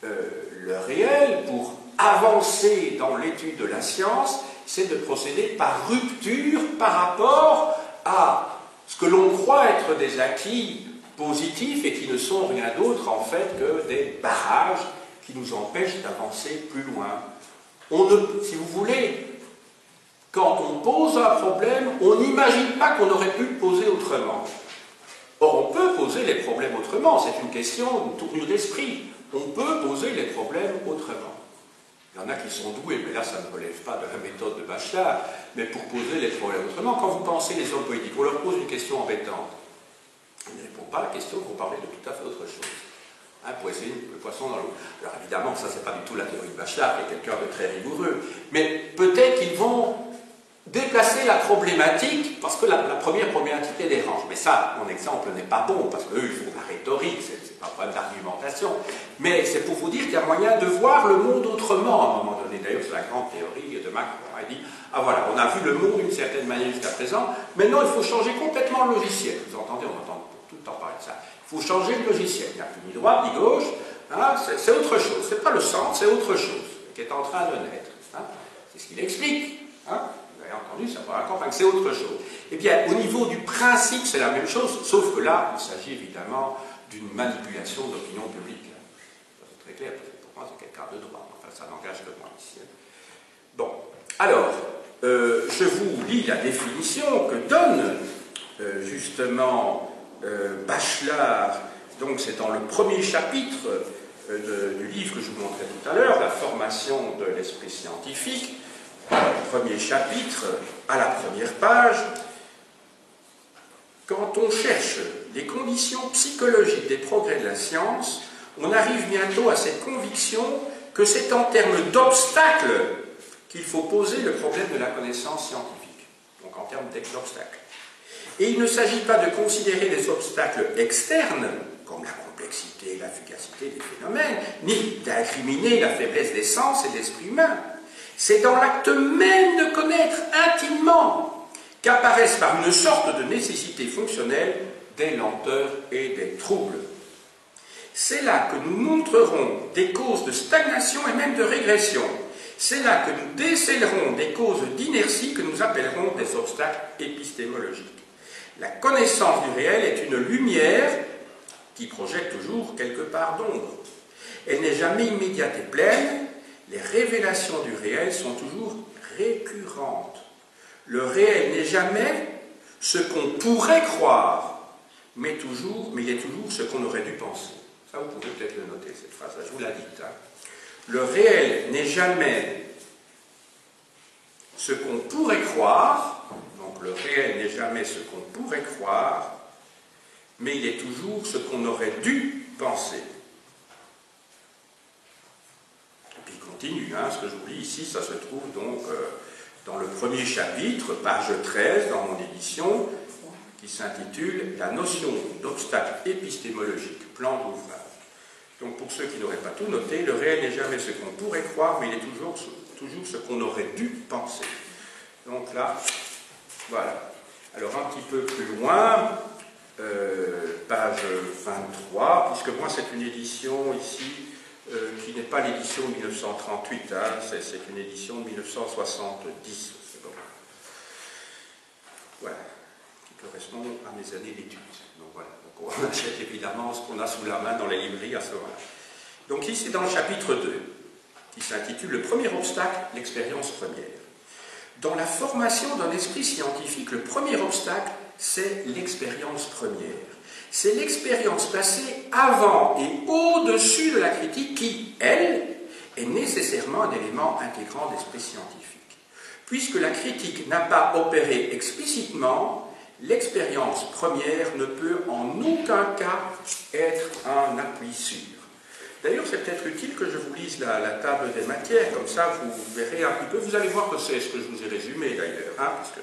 le réel, pour avancer dans l'étude de la science, c'est de procéder par rupture par rapport à ce que l'on croit être des acquis positifs et qui ne sont rien d'autre en fait que des barrages qui nous empêchent d'avancer plus loin. Si vous voulez, quand on pose un problème, on n'imagine pas qu'on aurait pu le poser autrement. Or, on peut poser les problèmes autrement, c'est une question, une tournure d'esprit. On peut poser les problèmes autrement. Il y en a qui sont doués, mais là, ça ne relève pas de la méthode de Bachelard, mais pour poser les problèmes autrement, quand vous pensez les hommes politiques, on leur pose une question embêtante. Ils ne répondent pas à la question, ils vont parler de tout à fait autre chose. Poisson, le poisson dans l'eau. Alors évidemment, ça, c'est pas du tout la théorie de Bachelard, qui est quelqu'un de très rigoureux, mais peut-être qu'ils vont déplacer la problématique, parce que la première problématique, elle dérange. Mais ça, mon exemple n'est pas bon, parce qu'eux, ils font de la rhétorique, c'est pas un problème d'argumentation. Mais c'est pour vous dire qu'il y a moyen de voir le monde autrement à un moment donné. D'ailleurs, c'est la grande théorie de Macron. Il dit, ah voilà, on a vu le monde d'une certaine manière jusqu'à présent, maintenant il faut changer complètement le logiciel. Vous entendez, on entend tout le temps parler de ça. Il faut changer le logiciel. Il n'y a plus ni droite, ni gauche, hein, c'est autre chose. C'est pas le centre, c'est autre chose qui est en train de naître. Hein. C'est ce qu'il explique. Hein. Entendu, ça va comprendre que c'est autre chose. Eh bien, au niveau du principe, c'est la même chose, sauf que là, il s'agit évidemment d'une manipulation d'opinion publique. C'est très clair, parce que pour moi, c'est quelqu'un de droit. Enfin, ça n'engage que moi ici. Bon, alors, je vous lis la définition que donne justement Bachelard. Donc, c'est dans le premier chapitre du livre que je vous montrais tout à l'heure, La formation de l'esprit scientifique. Premier chapitre, à la première page, quand on cherche les conditions psychologiques des progrès de la science, on arrive bientôt à cette conviction que c'est en termes d'obstacles qu'il faut poser le problème de la connaissance scientifique. donc en termes d'obstacles. Et il ne s'agit pas de considérer les obstacles externes, comme la complexité, la fugacité des phénomènes, ni d'incriminer la faiblesse des sens et de l'esprit humain. C'est dans l'acte même de connaître intimement qu'apparaissent par une sorte de nécessité fonctionnelle des lenteurs et des troubles. C'est là que nous montrerons des causes de stagnation et même de régression. C'est là que nous décèlerons des causes d'inertie que nous appellerons des obstacles épistémologiques. La connaissance du réel est une lumière qui projette toujours quelque part d'ombre. Elle n'est jamais immédiate et pleine. Les révélations du réel sont toujours récurrentes. Le réel n'est jamais ce qu'on pourrait croire, mais il est toujours ce qu'on aurait dû penser. Ça, vous pouvez peut-être le noter, cette phrase-là, je vous la dicte. Hein. Le réel n'est jamais ce qu'on pourrait croire, donc le réel n'est jamais ce qu'on pourrait croire, mais il est toujours ce qu'on aurait dû penser. Et puis il continue, hein, ce que je vous lis ici, ça se trouve donc dans le premier chapitre, page 13, dans mon édition, qui s'intitule « La notion d'obstacle épistémologique, plan d'ouvrage ». Donc pour ceux qui n'auraient pas tout noté, le réel n'est jamais ce qu'on pourrait croire, mais il est toujours ce qu'on aurait dû penser. Donc là, voilà. Alors un petit peu plus loin, page 23, puisque moi c'est une édition ici qui n'est pas l'édition de 1938, hein, c'est une édition de 1970. Bon. Voilà, qui correspond à mes années d'études. Donc voilà, donc on achète évidemment ce qu'on a sous la main dans les librairies à ce moment-là. Donc ici, dans le chapitre 2, qui s'intitule « Le premier obstacle, l'expérience première ». Dans la formation d'un esprit scientifique, le premier obstacle, c'est l'expérience première. C'est l'expérience placée avant et au-dessus de la critique qui, elle, est nécessairement un élément intégrant d'esprit scientifique. Puisque la critique n'a pas opéré explicitement, l'expérience première ne peut en aucun cas être un appui sûr. D'ailleurs, c'est peut-être utile que je vous lise la table des matières, comme ça vous verrez un petit peu, vous allez voir que c'est ce que je vous ai résumé d'ailleurs, hein, parce que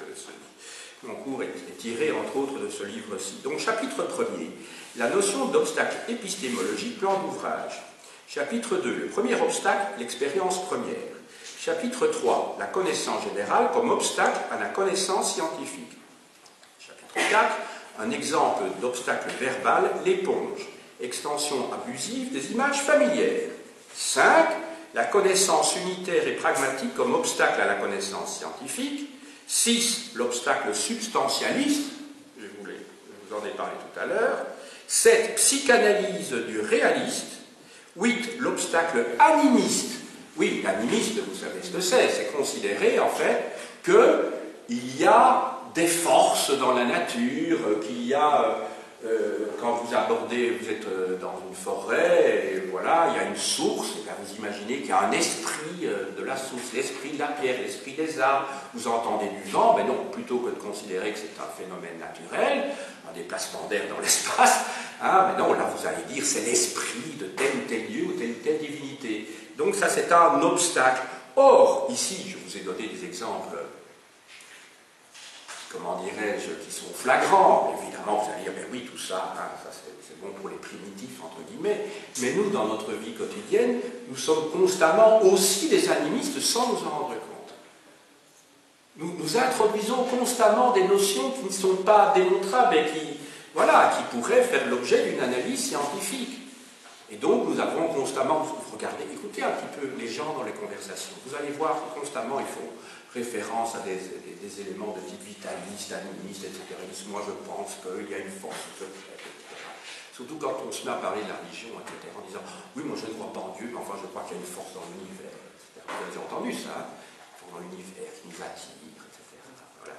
mon cours est tiré entre autres de ce livre-ci. Donc chapitre 1er, la notion d'obstacle épistémologique, plan d'ouvrage. Chapitre 2, le premier obstacle, l'expérience première. Chapitre 3, la connaissance générale comme obstacle à la connaissance scientifique. Chapitre 4, un exemple d'obstacle verbal, l'éponge. Extension abusive des images familières. 5. La connaissance unitaire et pragmatique comme obstacle à la connaissance scientifique. 6. L'obstacle substantialiste, je vous en ai parlé tout à l'heure. 7. Psychanalyse du réaliste. 8. L'obstacle animiste. Oui, l'animiste, vous savez ce que c'est considérer en fait qu'il y a des forces dans la nature, qu'il y a... quand vous abordez, vous êtes dans une forêt, et voilà, il y a une source, et là vous imaginez qu'il y a un esprit de la source, l'esprit de la pierre, l'esprit des arbres, vous entendez du vent, mais non, plutôt que de considérer que c'est un phénomène naturel, un déplacement d'air dans l'espace, hein, mais non, là vous allez dire c'est l'esprit de tel ou tel lieu ou telle divinité. Donc ça c'est un obstacle. Or, ici, je vous ai donné des exemples, comment dirais-je, qui sont flagrants. Évidemment, vous allez dire, ben oui, tout ça, hein, ça c'est bon pour les primitifs, entre guillemets, mais nous, dans notre vie quotidienne, nous sommes constamment aussi des animistes sans nous en rendre compte. Nous introduisons constamment des notions qui ne sont pas démontrables et qui pourraient faire l'objet d'une analyse scientifique. Et donc, nous avons constamment, regardez, écoutez un petit peu les gens dans les conversations, vous allez voir que constamment, ils font référence à des éléments de type vitaliste, animiste, etc. Ils disent, moi je pense qu'il y a une force, etc. Surtout quand on se met à parler de la religion, etc. En disant, oui, moi je ne crois pas en Dieu, mais enfin je crois qu'il y a une force dans l'univers, etc. Vous avez entendu ça, hein, dans l'univers qui nous attire, etc. Voilà.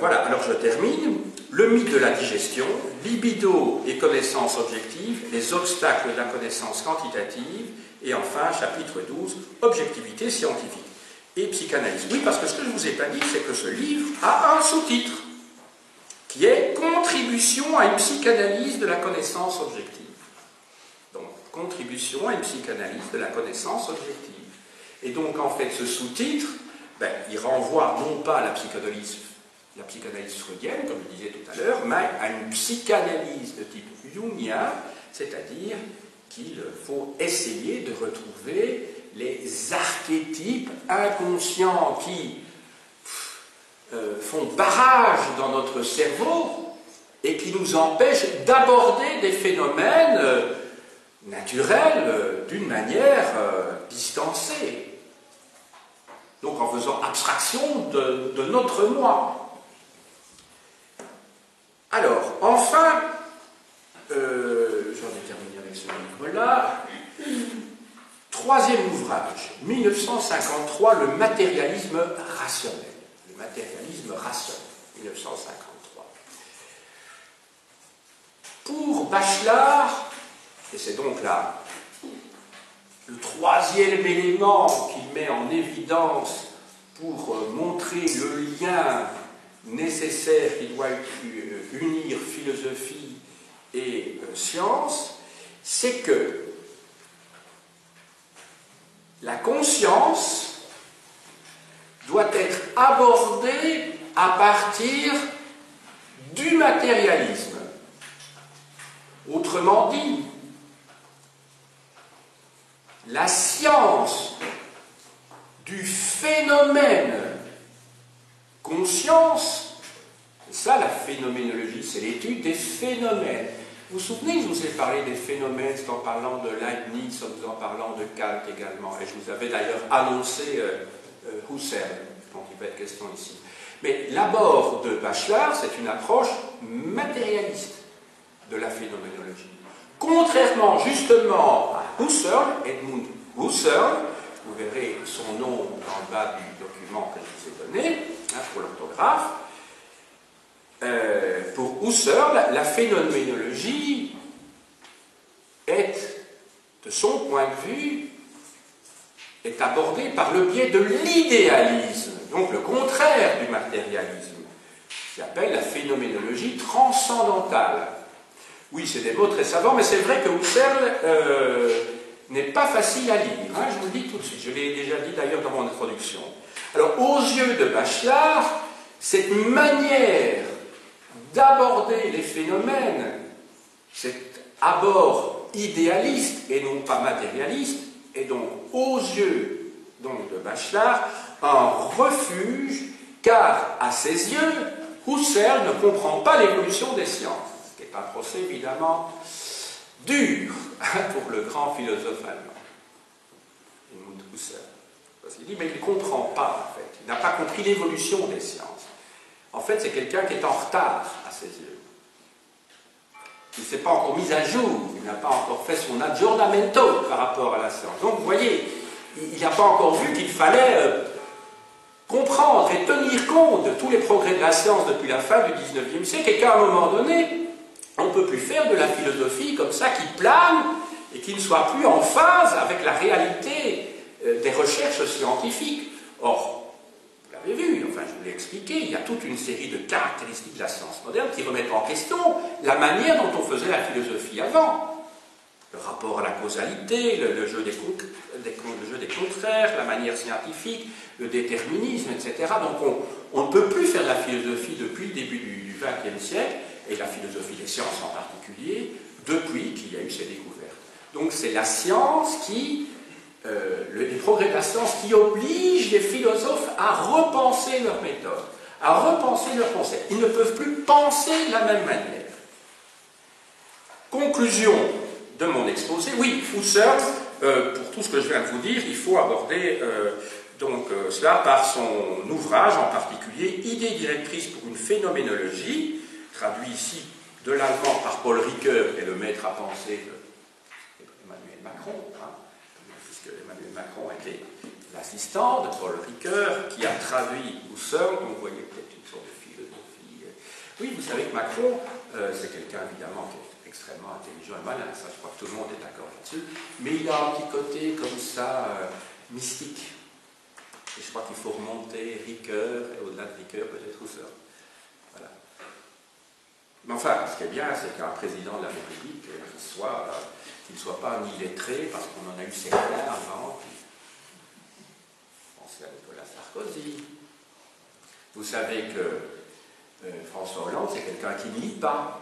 Voilà, alors je termine. Le mythe de la digestion, libido et connaissance objective, les obstacles de la connaissance quantitative, et enfin, chapitre 12, objectivité scientifique et psychanalyse. Oui, parce que ce que je ne vous ai pas dit, c'est que ce livre a un sous-titre, qui est « Contribution à une psychanalyse de la connaissance objective ». Donc, contribution à une psychanalyse de la connaissance objective. Et donc, en fait, ce sous-titre, ben, il renvoie non pas à la psychanalyse freudienne, comme je disais tout à l'heure, mais à une psychanalyse de type jungien, c'est-à-dire qu'il faut essayer de retrouver les archétypes inconscients qui font barrage dans notre cerveau et qui nous empêchent d'aborder des phénomènes naturels d'une manière distancée. Donc en faisant abstraction de notre moi. Alors, enfin, j'en ai terminé avec ce livre-là. Troisième ouvrage, 1953, le matérialisme rationnel. Le matérialisme rationnel, 1953. Pour Bachelard, et c'est donc là le troisième élément qu'il met en évidence pour montrer le lien nécessaire qui doit unir philosophie et science, c'est que la conscience doit être abordée à partir du matérialisme. Autrement dit, la science du phénomène conscience, c'est ça la phénoménologie, c'est l'étude des phénomènes. Vous vous souvenez, je vous ai parlé des phénomènes en parlant de Leibniz, en vous en parlant de Kant également, et je vous avais d'ailleurs annoncé Husserl, dont il va être question ici. Mais l'abord de Bachelard, c'est une approche matérialiste de la phénoménologie. Contrairement justement à Husserl, Edmund Husserl, vous verrez son nom dans le bas du document que je vous ai donné, pour l'orthographe. Pour Husserl, la phénoménologie est, de son point de vue, est abordée par le biais de l'idéalisme, donc le contraire du matérialisme, qui s'appelle la phénoménologie transcendantale. Oui, c'est des mots très savants, mais c'est vrai que Husserl n'est pas facile à lire, hein, je vous le dis tout de suite, je l'ai déjà dit d'ailleurs dans mon introduction. Alors, aux yeux de Bachelard, cette manière d'aborder les phénomènes, cet abord idéaliste et non pas matérialiste, est donc aux yeux donc, de Bachelard un refuge, car à ses yeux, Husserl ne comprend pas l'évolution des sciences, ce qui est un procès évidemment dur pour le grand philosophe allemand, Edmund Husserl. Parce qu'il dit, mais il ne comprend pas, en fait. Il n'a pas compris l'évolution des sciences. En fait, c'est quelqu'un qui est en retard à ses yeux. Il ne s'est pas encore mis à jour, il n'a pas encore fait son aggiornamento par rapport à la science. Donc, vous voyez, il n'a pas encore vu qu'il fallait comprendre et tenir compte de tous les progrès de la science depuis la fin du XIXe siècle, et qu'à un moment donné, on ne peut plus faire de la philosophie comme ça, qui plane et qui ne soit plus en phase avec la réalité des recherches scientifiques. Or, vous l'avez vu, enfin je vous l'ai expliqué, il y a toute une série de caractéristiques de la science moderne qui remettent en question la manière dont on faisait la philosophie avant. Le rapport à la causalité, le jeu des contraires, la manière scientifique, le déterminisme, etc. Donc on ne peut plus faire de la philosophie depuis le début du XXe siècle, et la philosophie des sciences en particulier, depuis qu'il y a eu ces découvertes. Donc c'est la science qui... les progrès de la science qui obligent les philosophes à repenser leur méthode, à repenser leurs concepts. Ils ne peuvent plus penser de la même manière. Conclusion de mon exposé. Oui, Husserl, pour tout ce que je viens de vous dire, il faut aborder cela par son ouvrage, en particulier « Idées directrices pour une phénoménologie », traduit ici de l'allemand par Paul Ricoeur, qui est le maître à penser d'Emmanuel Macron, puisque Emmanuel Macron était l'assistant de Paul Ricoeur, qui a traduit Husserl, donc vous voyez peut-être une sorte de philosophie. Oui, vous savez que Macron, c'est quelqu'un évidemment qui est extrêmement intelligent et malin, ça je crois que tout le monde est d'accord là-dessus, mais il a un petit côté comme ça, mystique. Et je crois qu'il faut remonter Ricoeur, et au-delà de Ricoeur, peut-être Husserl. Voilà. Mais enfin, ce qui est bien, c'est qu'un président de la République, qu'il ne soit pas un illettré, parce qu'on en a eu certains avant, qui pensez à Nicolas Sarkozy. Vous savez que François Hollande, c'est quelqu'un qui ne lit pas.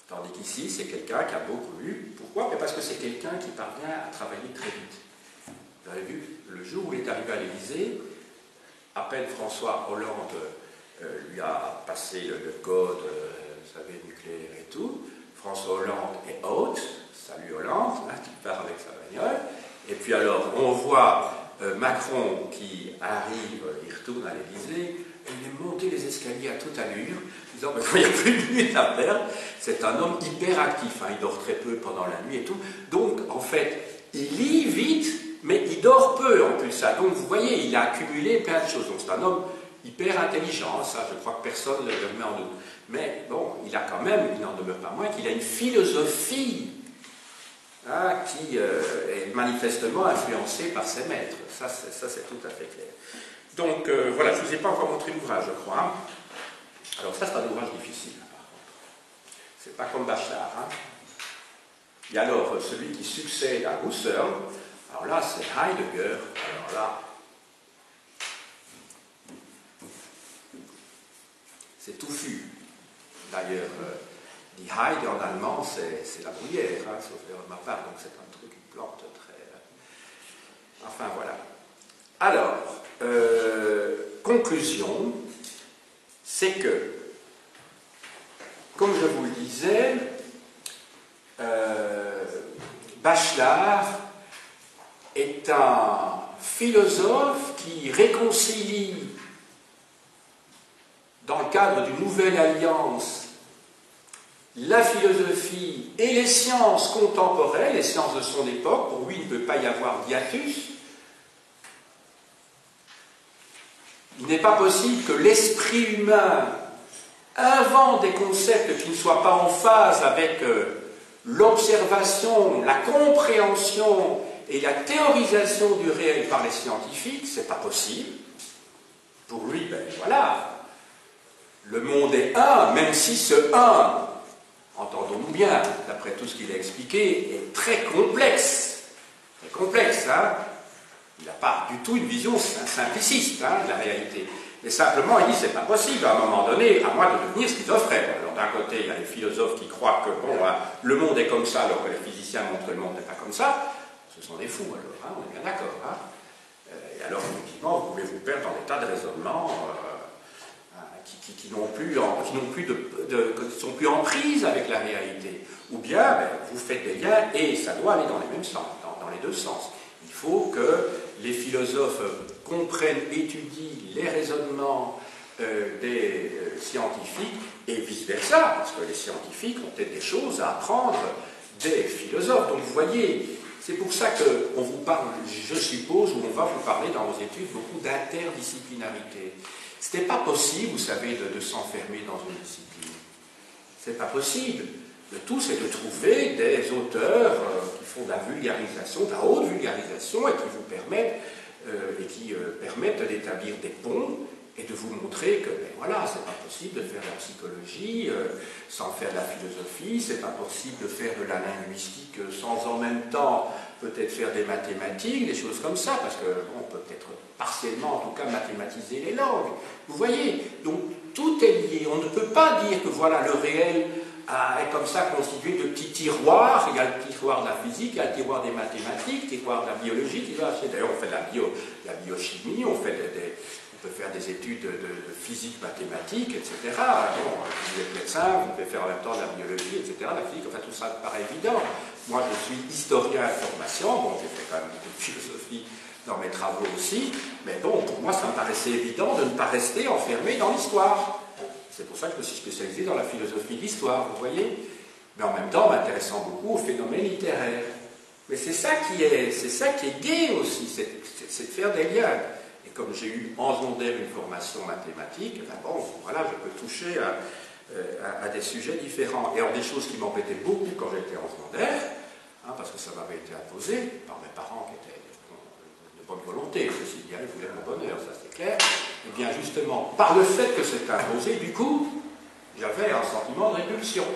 Tandis qu'ici, c'est quelqu'un qui a beaucoup lu. Pourquoi? Parce que c'est quelqu'un qui parvient à travailler très vite. Vous avez vu, le jour où il est arrivé à l'Élysée, à peine François Hollande lui a passé le code, vous savez, nucléaire et tout, François Hollande est out, salut Hollande, hein, qui part avec sa bagnole, et puis alors on voit Macron qui arrive, il retourne à l'Élysée, et il est monté les escaliers à toute allure, disant ben, il n'y a plus de minutes à perdre, c'est un homme hyper actif, hein, il dort très peu pendant la nuit et tout, donc en fait, il lit vite, mais il dort peu en plus, ça. Donc vous voyez, il a accumulé plein de choses, donc c'est un homme hyper intelligent, ça je crois que personne ne le met en doute. Mais bon, il a quand même, il n'en demeure pas moins qu'il a une philosophie hein, qui est manifestement influencée par ses maîtres. Ça c'est tout à fait clair. Donc voilà, je ne vous ai pas encore montré l'ouvrage, je crois. Alors ça c'est un ouvrage difficile, par contre. C'est pas comme Bachelard. Hein. Et alors, celui qui succède à Husserl, alors là c'est Heidegger, alors là, c'est touffu. D'ailleurs, die Heide en allemand, c'est la bruyère, hein, sauf erreur de ma part, donc c'est un truc, une plante très... Enfin, voilà. Alors, conclusion, c'est que, comme je vous le disais, Bachelard est un philosophe qui réconcilie dans le cadre d'une nouvelle alliance, la philosophie et les sciences contemporaines, les sciences de son époque. Pour lui, il ne peut pas y avoir d'hiatus. Il n'est pas possible que l'esprit humain invente des concepts qui ne soient pas en phase avec l'observation, la compréhension et la théorisation du réel par les scientifiques. C'est pas possible. Pour lui, ben voilà. Le monde est un, même si ce un, entendons-nous bien, d'après tout ce qu'il a expliqué, est très complexe. Très complexe, hein. Il n'a pas du tout une vision simpliciste hein, de la réalité. Mais simplement, il dit c'est pas possible à un moment donné, à moi de devenir schizophrène. Alors d'un côté, il y a les philosophes qui croient que bon, hein, le monde est comme ça, alors que les physiciens montrent que le monde n'est pas comme ça. Ce sont des fous, alors, hein, on est bien d'accord. Hein. Et alors, effectivement, vous pouvez vous perdre dans des tas de raisonnements. Qui sont plus en prise avec la réalité. Ou bien, ben, vous faites des liens et ça doit aller dans les mêmes sens, dans les deux sens. Il faut que les philosophes comprennent, étudient les raisonnements des scientifiques et vice-versa, parce que les scientifiques ont peut-être des choses à apprendre des philosophes. Donc vous voyez, c'est pour ça qu'on vous parle, je suppose, ou on va vous parler dans vos études, beaucoup d'interdisciplinarité. Ce n'est pas possible, vous savez, de s'enfermer dans une discipline. Ce n'est pas possible. Le tout, c'est de trouver des auteurs qui font de la vulgarisation, de la haute vulgarisation, et qui vous permettent, permettent d'établir des ponts et de vous montrer que, ben voilà, c'est pas possible de faire de la psychologie sans faire de la philosophie, c'est pas possible de faire de la linguistique sans en même temps peut-être faire des mathématiques, des choses comme ça, parce qu'on peut peut-être partiellement, en tout cas, mathématiser les langues. Vous voyez, donc tout est lié. On ne peut pas dire que voilà, le réel est comme ça constitué de petits tiroirs. Il y a le tiroir de la physique, il y a le tiroir des mathématiques, le tiroir de la biologie. D'ailleurs, on fait de la biochimie, on peut faire des études de physique mathématique, etc. Bon, vous êtes médecin, vous pouvez faire en même temps de la biologie, etc. La physique, enfin tout ça paraît évident. Moi, je suis historien à formation, bon, j'ai fait quand même beaucoup de philosophie dans mes travaux aussi, mais bon, pour moi, ça me paraissait évident de ne pas rester enfermé dans l'histoire. C'est pour ça que je me suis spécialisé dans la philosophie de l'histoire, vous voyez. Mais en même temps, m'intéressant beaucoup aux phénomènes littéraires. Mais c'est ça qui est gai aussi, c'est de faire des liens. Et comme j'ai eu en secondaire une formation mathématique, ben bon, voilà, je peux toucher à des sujets différents. Et alors des choses qui m'embêtaient beaucoup quand j'étais en secondaire, hein, parce que ça m'avait été imposé par mes parents qui étaient de bonne volonté, ceci bien, ils voulaient mon bonheur, ça c'est clair. Et bien justement, par le fait que c'était imposé, du coup, j'avais un sentiment de répulsion.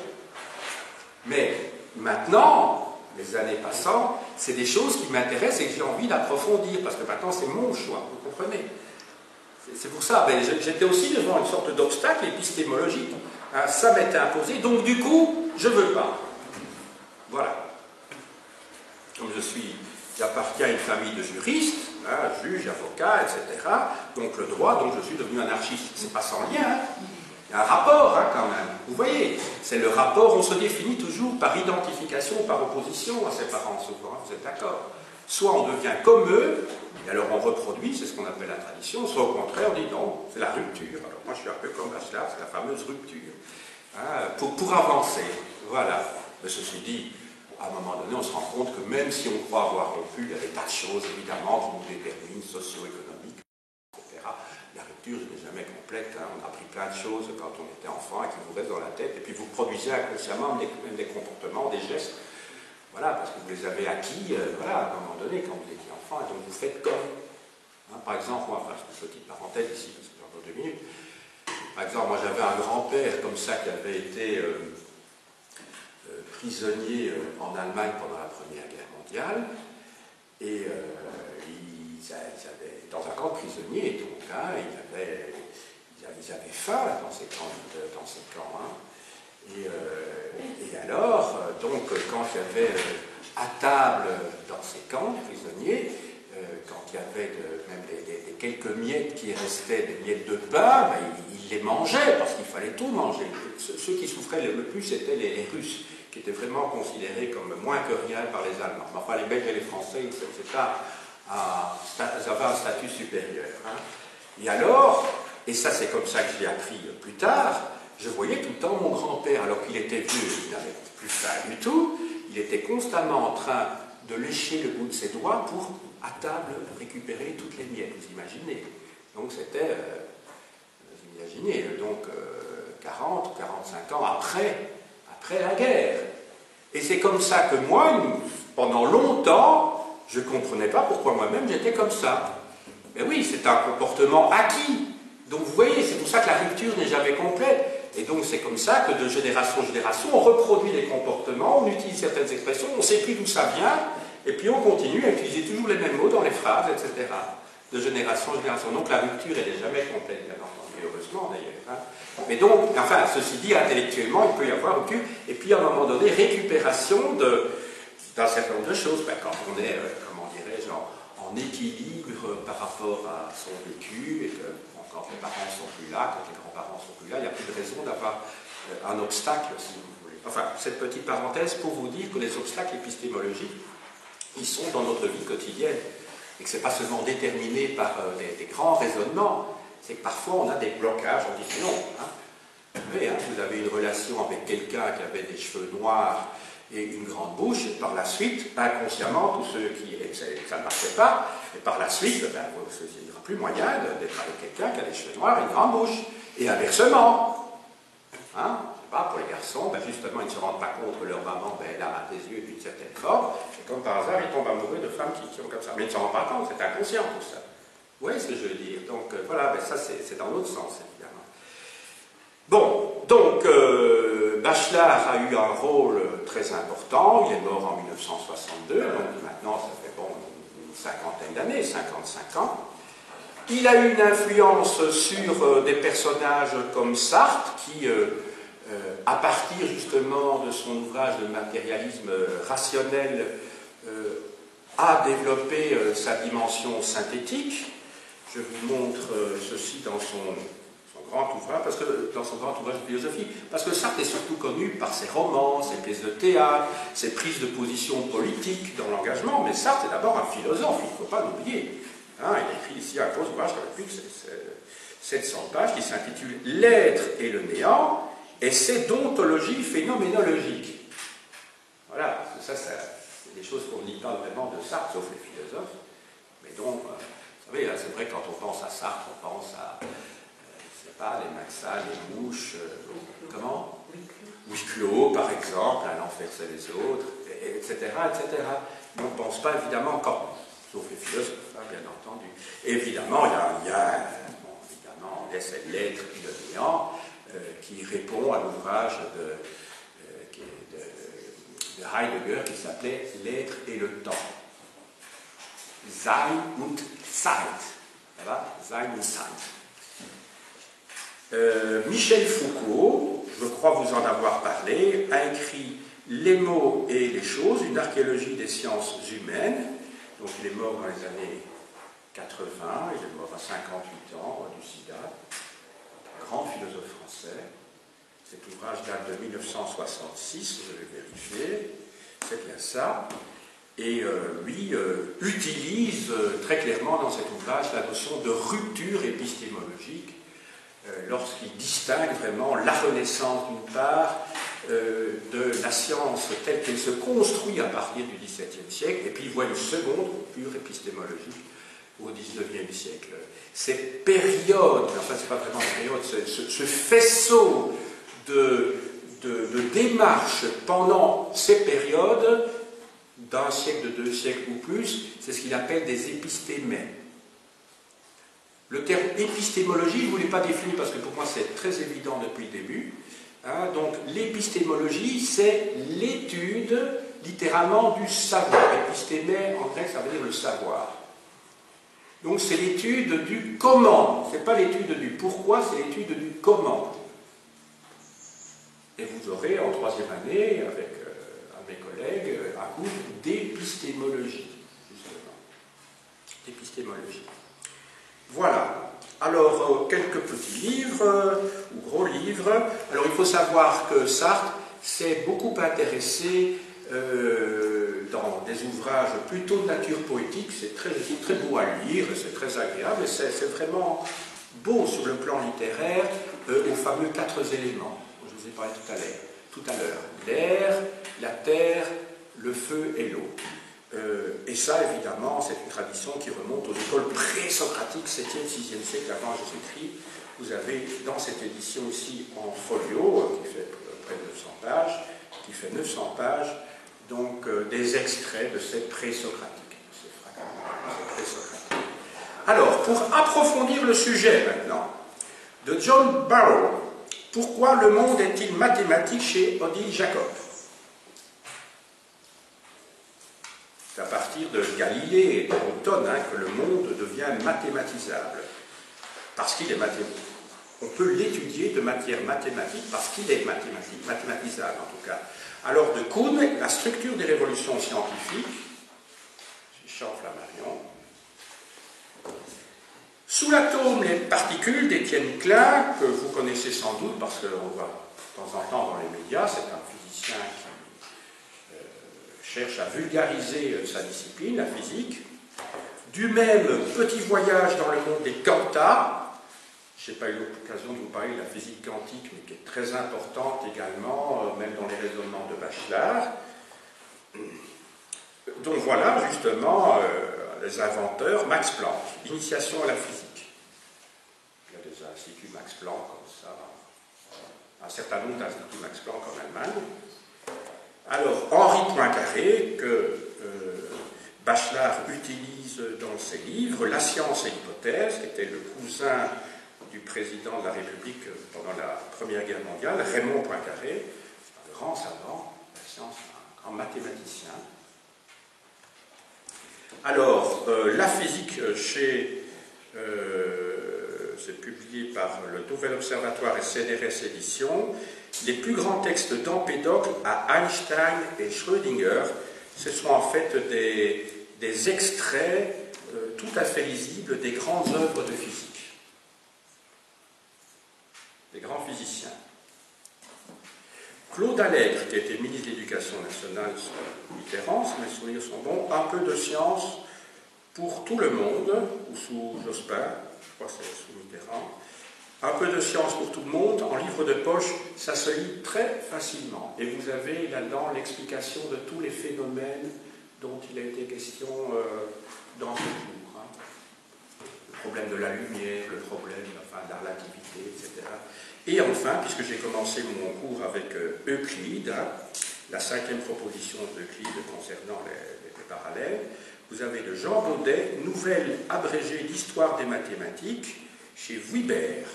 Mais maintenant, les années passant, c'est des choses qui m'intéressent et que j'ai envie d'approfondir, parce que maintenant c'est mon choix, vous comprenez? C'est pour ça, j'étais aussi devant une sorte d'obstacle épistémologique. Hein, ça m'était imposé, donc du coup, je ne veux pas. Voilà. Comme j'appartiens à une famille de juristes, hein, juges, avocats, etc. Donc le droit, donc je suis devenu anarchiste. C'est pas sans lien, hein. Il y a un rapport, hein, quand même. Vous voyez, c'est le rapport, on se définit toujours par identification, par opposition à ses parents, souvent, vous êtes d'accord? Soit on devient comme eux, et alors on reproduit, c'est ce qu'on appelle la tradition, soit au contraire on dit non, c'est la rupture. Alors moi je suis un peu comme Bachelard, c'est la fameuse rupture. Hein, pour avancer, voilà. Mais ceci dit, à un moment donné, on se rend compte que même si on croit avoir rompu, il y a des tas de choses, évidemment, qui nous déterminent, socio-économiques, etc. La rupture n'est jamais complète. Hein. On a appris plein de choses quand on était enfant et qui vous restent dans la tête. Et puis vous produisez inconsciemment même des comportements, des gestes. Voilà, parce que vous les avez acquis, voilà, à un moment donné, quand vous étiez enfant, et donc vous faites comme. Hein, par exemple, moi, enfin, c'est une petite parenthèse ici, parce que j'ai encore 2 minutes. Par exemple, moi j'avais un grand-père comme ça qui avait été prisonnier en Allemagne pendant la Première Guerre mondiale, et ils avaient, dans un camp de prisonniers, donc hein, ils avaient faim là, dans ces camps. Hein. Et alors, donc, quand il y avait à table dans ces camps de prisonniers, quand il y avait même des quelques miettes qui restaient, des miettes de pain, ben, ils les mangeaient parce qu'il fallait tout manger. Ceux qui souffraient le plus, c'était les Russes, qui étaient vraiment considérés comme moins que rien par les Allemands. Enfin, les Belges et les Français, ils avaient un statut supérieur. Hein. Et alors, et ça c'est comme ça que je l'ai appris plus tard, je voyais tout le temps mon grand-père, alors qu'il était vieux, il n'avait plus faim du tout, il était constamment en train de lécher le bout de ses doigts pour, à table, récupérer toutes les miettes, vous imaginez. Donc c'était, vous imaginez, donc 40 ou 45 ans après la guerre. Et c'est comme ça que moi, pendant longtemps, je ne comprenais pas pourquoi moi-même j'étais comme ça. Mais oui, c'est un comportement acquis. Donc vous voyez, c'est pour ça que la rupture n'est jamais complète. Et donc c'est comme ça que de génération en génération, on reproduit les comportements, on utilise certaines expressions, on ne sait plus d'où ça vient, et puis on continue à utiliser toujours les mêmes mots dans les phrases, etc. De génération en génération. Donc la rupture, elle n'est jamais complète, bien entendu, heureusement d'ailleurs. Hein. Mais donc, enfin, ceci dit, intellectuellement, il peut y avoir rupture, et puis à un moment donné, récupération d'un certain nombre de choses. Ben, quand on est, comment dirais-je, en équilibre par rapport à son vécu, et que quand les parents ne sont plus là, quand les grands-parents ne sont plus là, il n'y a plus de raison d'avoir un obstacle, si vous voulez. Enfin, cette petite parenthèse pour vous dire que les obstacles épistémologiques, ils sont dans notre vie quotidienne. Et que ce n'est pas seulement déterminé par des grands raisonnements, c'est que parfois on a des blocages, on dit non. Hein. Vous savez, hein, vous avez une relation avec quelqu'un qui avait des cheveux noirs et une grande bouche, et par la suite, inconsciemment, tous ceux qui ça ne marchait pas, et par la suite, ben, il n'y aura plus moyen d'être avec quelqu'un qui a des cheveux noirs et une grande bouche. Et inversement, hein, pas pour les garçons, ben justement, ils ne se rendent pas compte que leur maman, ben, elle a des yeux d'une certaine forme, et comme par hasard, ils tombent amoureux de femmes qui ont comme ça. Mais ils ne se rendent pas compte, c'est inconscient tout ça. Vous voyez ce que je veux dire? Donc voilà, ben, ça c'est dans l'autre sens, évidemment. Bon, donc Bachelard a eu un rôle très important, il est mort en 1962, donc maintenant ça fait bon, une cinquantaine d'années, 55 ans. Il a eu une influence sur des personnages comme Sartre, qui, à partir justement de son ouvrage de matérialisme rationnel, a développé sa dimension synthétique. Je vous montre ceci dans son grand ouvrage, parce que, dans son grand ouvrage de philosophie, parce que Sartre est surtout connu par ses romans, ses pièces de théâtre, ses prises de position politiques dans l'engagement, mais Sartre est d'abord un philosophe, il ne faut pas l'oublier. Hein, il a écrit ici un gros ouvrage qui a plus de 700 pages, qui s'intitule « L'être et le néant, essai d'ontologie phénoménologique ». Voilà, ça c'est des choses qu'on ne dit pas vraiment de Sartre, sauf les philosophes, mais donc, vous savez, c'est vrai, quand on pense à Sartre, on pense à les Maxal, les mouches, comment? Oui, Clos, par exemple, à l'enfer c'est les autres, etc., etc. On ne pense pas évidemment, sauf les philosophes, hein, bien entendu. Évidemment, il y a évidemment, l'essai de l'être et le néant, qui répond à l'ouvrage de Heidegger qui s'appelait L'être et le temps. Sein und Zeit. Voilà, Sein und Zeit. Michel Foucault, je crois vous en avoir parlé, a écrit Les mots et les choses, une archéologie des sciences humaines. Donc il est mort dans les années 80, il est mort à 58 ans du sida, grand philosophe français. Cet ouvrage date de 1966, je vais vérifier, c'est bien ça. Et lui utilise très clairement dans cet ouvrage la notion de rupture épistémologique lorsqu'il distingue vraiment la Renaissance d'une part de la science telle qu'elle se construit à partir du XVIIe siècle, et puis il voit une seconde rupture épistémologique au XIXe siècle. Cette période, enfin c'est pas vraiment une période, ce faisceau de démarches pendant ces périodes, d'un siècle, de 2 siècles ou plus, c'est ce qu'il appelle des épistémènes. Le terme épistémologie, je ne vous l'ai pas défini parce que pour moi c'est très évident depuis le début. Hein, donc l'épistémologie, c'est l'étude littéralement du savoir. Épistémè en grec, ça veut dire le savoir. Donc c'est l'étude du comment. Ce n'est pas l'étude du pourquoi, c'est l'étude du comment. Et vous aurez en 3e année, avec un de mes collègues, un cours d'épistémologie, justement. D'épistémologie. Voilà. Alors, quelques petits livres, ou gros livres. Alors, il faut savoir que Sartre s'est beaucoup intéressé dans des ouvrages plutôt de nature poétique. C'est très beau à lire, c'est très agréable, et c'est vraiment beau sur le plan littéraire, aux fameux 4 éléments. Je vous ai parlé tout à l'heure. L'air, la terre, le feu et l'eau. Et ça, évidemment, c'est une tradition qui remonte aux écoles pré-socratiques, 7e, 6e siècle avant Jésus-Christ. Vous avez dans cette édition ici en folio, qui fait près de 900 pages, qui fait 900 pages, donc des extraits de cette pré-socratique. Alors, pour approfondir le sujet maintenant, de John Barrow, pourquoi le monde est-il mathématique chez Odile Jacob? C'est à partir de Galilée et de Newton que le monde devient mathématisable. Parce qu'il est mathématique. On peut l'étudier de matière mathématique parce qu'il est mathématisable en tout cas. Alors de Kuhn, la structure des révolutions scientifiques, chez Jean-Flammarion. Sous l'atome, les particules d'Étienne Klein, que vous connaissez sans doute parce qu'on voit de temps en temps dans les médias, c'est un physicien qui cherche à vulgariser sa discipline, la physique. Du même petit voyage dans le monde des quantas. Je n'ai pas eu l'occasion de vous parler de la physique quantique, mais qui est très importante également, même dans les raisonnements de Bachelard. Donc voilà, justement, les inventeurs, Max Planck, initiation à la physique. Il y a des instituts Max Planck comme ça, un certain nombre d'instituts Max Planck en Allemagne. Alors, Henri Poincaré, que Bachelard utilise dans ses livres, La science et l'hypothèse, qui était le cousin du président de la République pendant la Première Guerre mondiale, Raymond Poincaré, un grand savant, la science, un grand mathématicien. Alors, la physique c'est publié par le Nouvel Observatoire et CNRS Éditions. Les plus grands textes d'Empédocle à Einstein et Schrödinger, ce sont en fait des extraits tout à fait lisibles des grandes œuvres de physique, des grands physiciens. Claude Allègre, qui a été ministre de l'Éducation nationale sous Mitterrand, si mes souvenirs sont bons, un peu de science pour tout le monde, ou sous Jospin, je crois que c'est sous Mitterrand. Un peu de science pour tout le monde, en livre de poche, ça se lit très facilement. Et vous avez là-dedans l'explication de tous les phénomènes dont il a été question dans ce cours. Le problème de la lumière, le problème de la relativité, etc. Et enfin, puisque j'ai commencé mon cours avec Euclide, la 5e proposition d'Euclide concernant les parallèles, vous avez de Jean Baudet, Nouvelle abrégée d'histoire des mathématiques, chez Vuibert.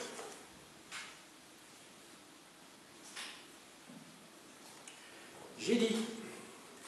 J'ai dit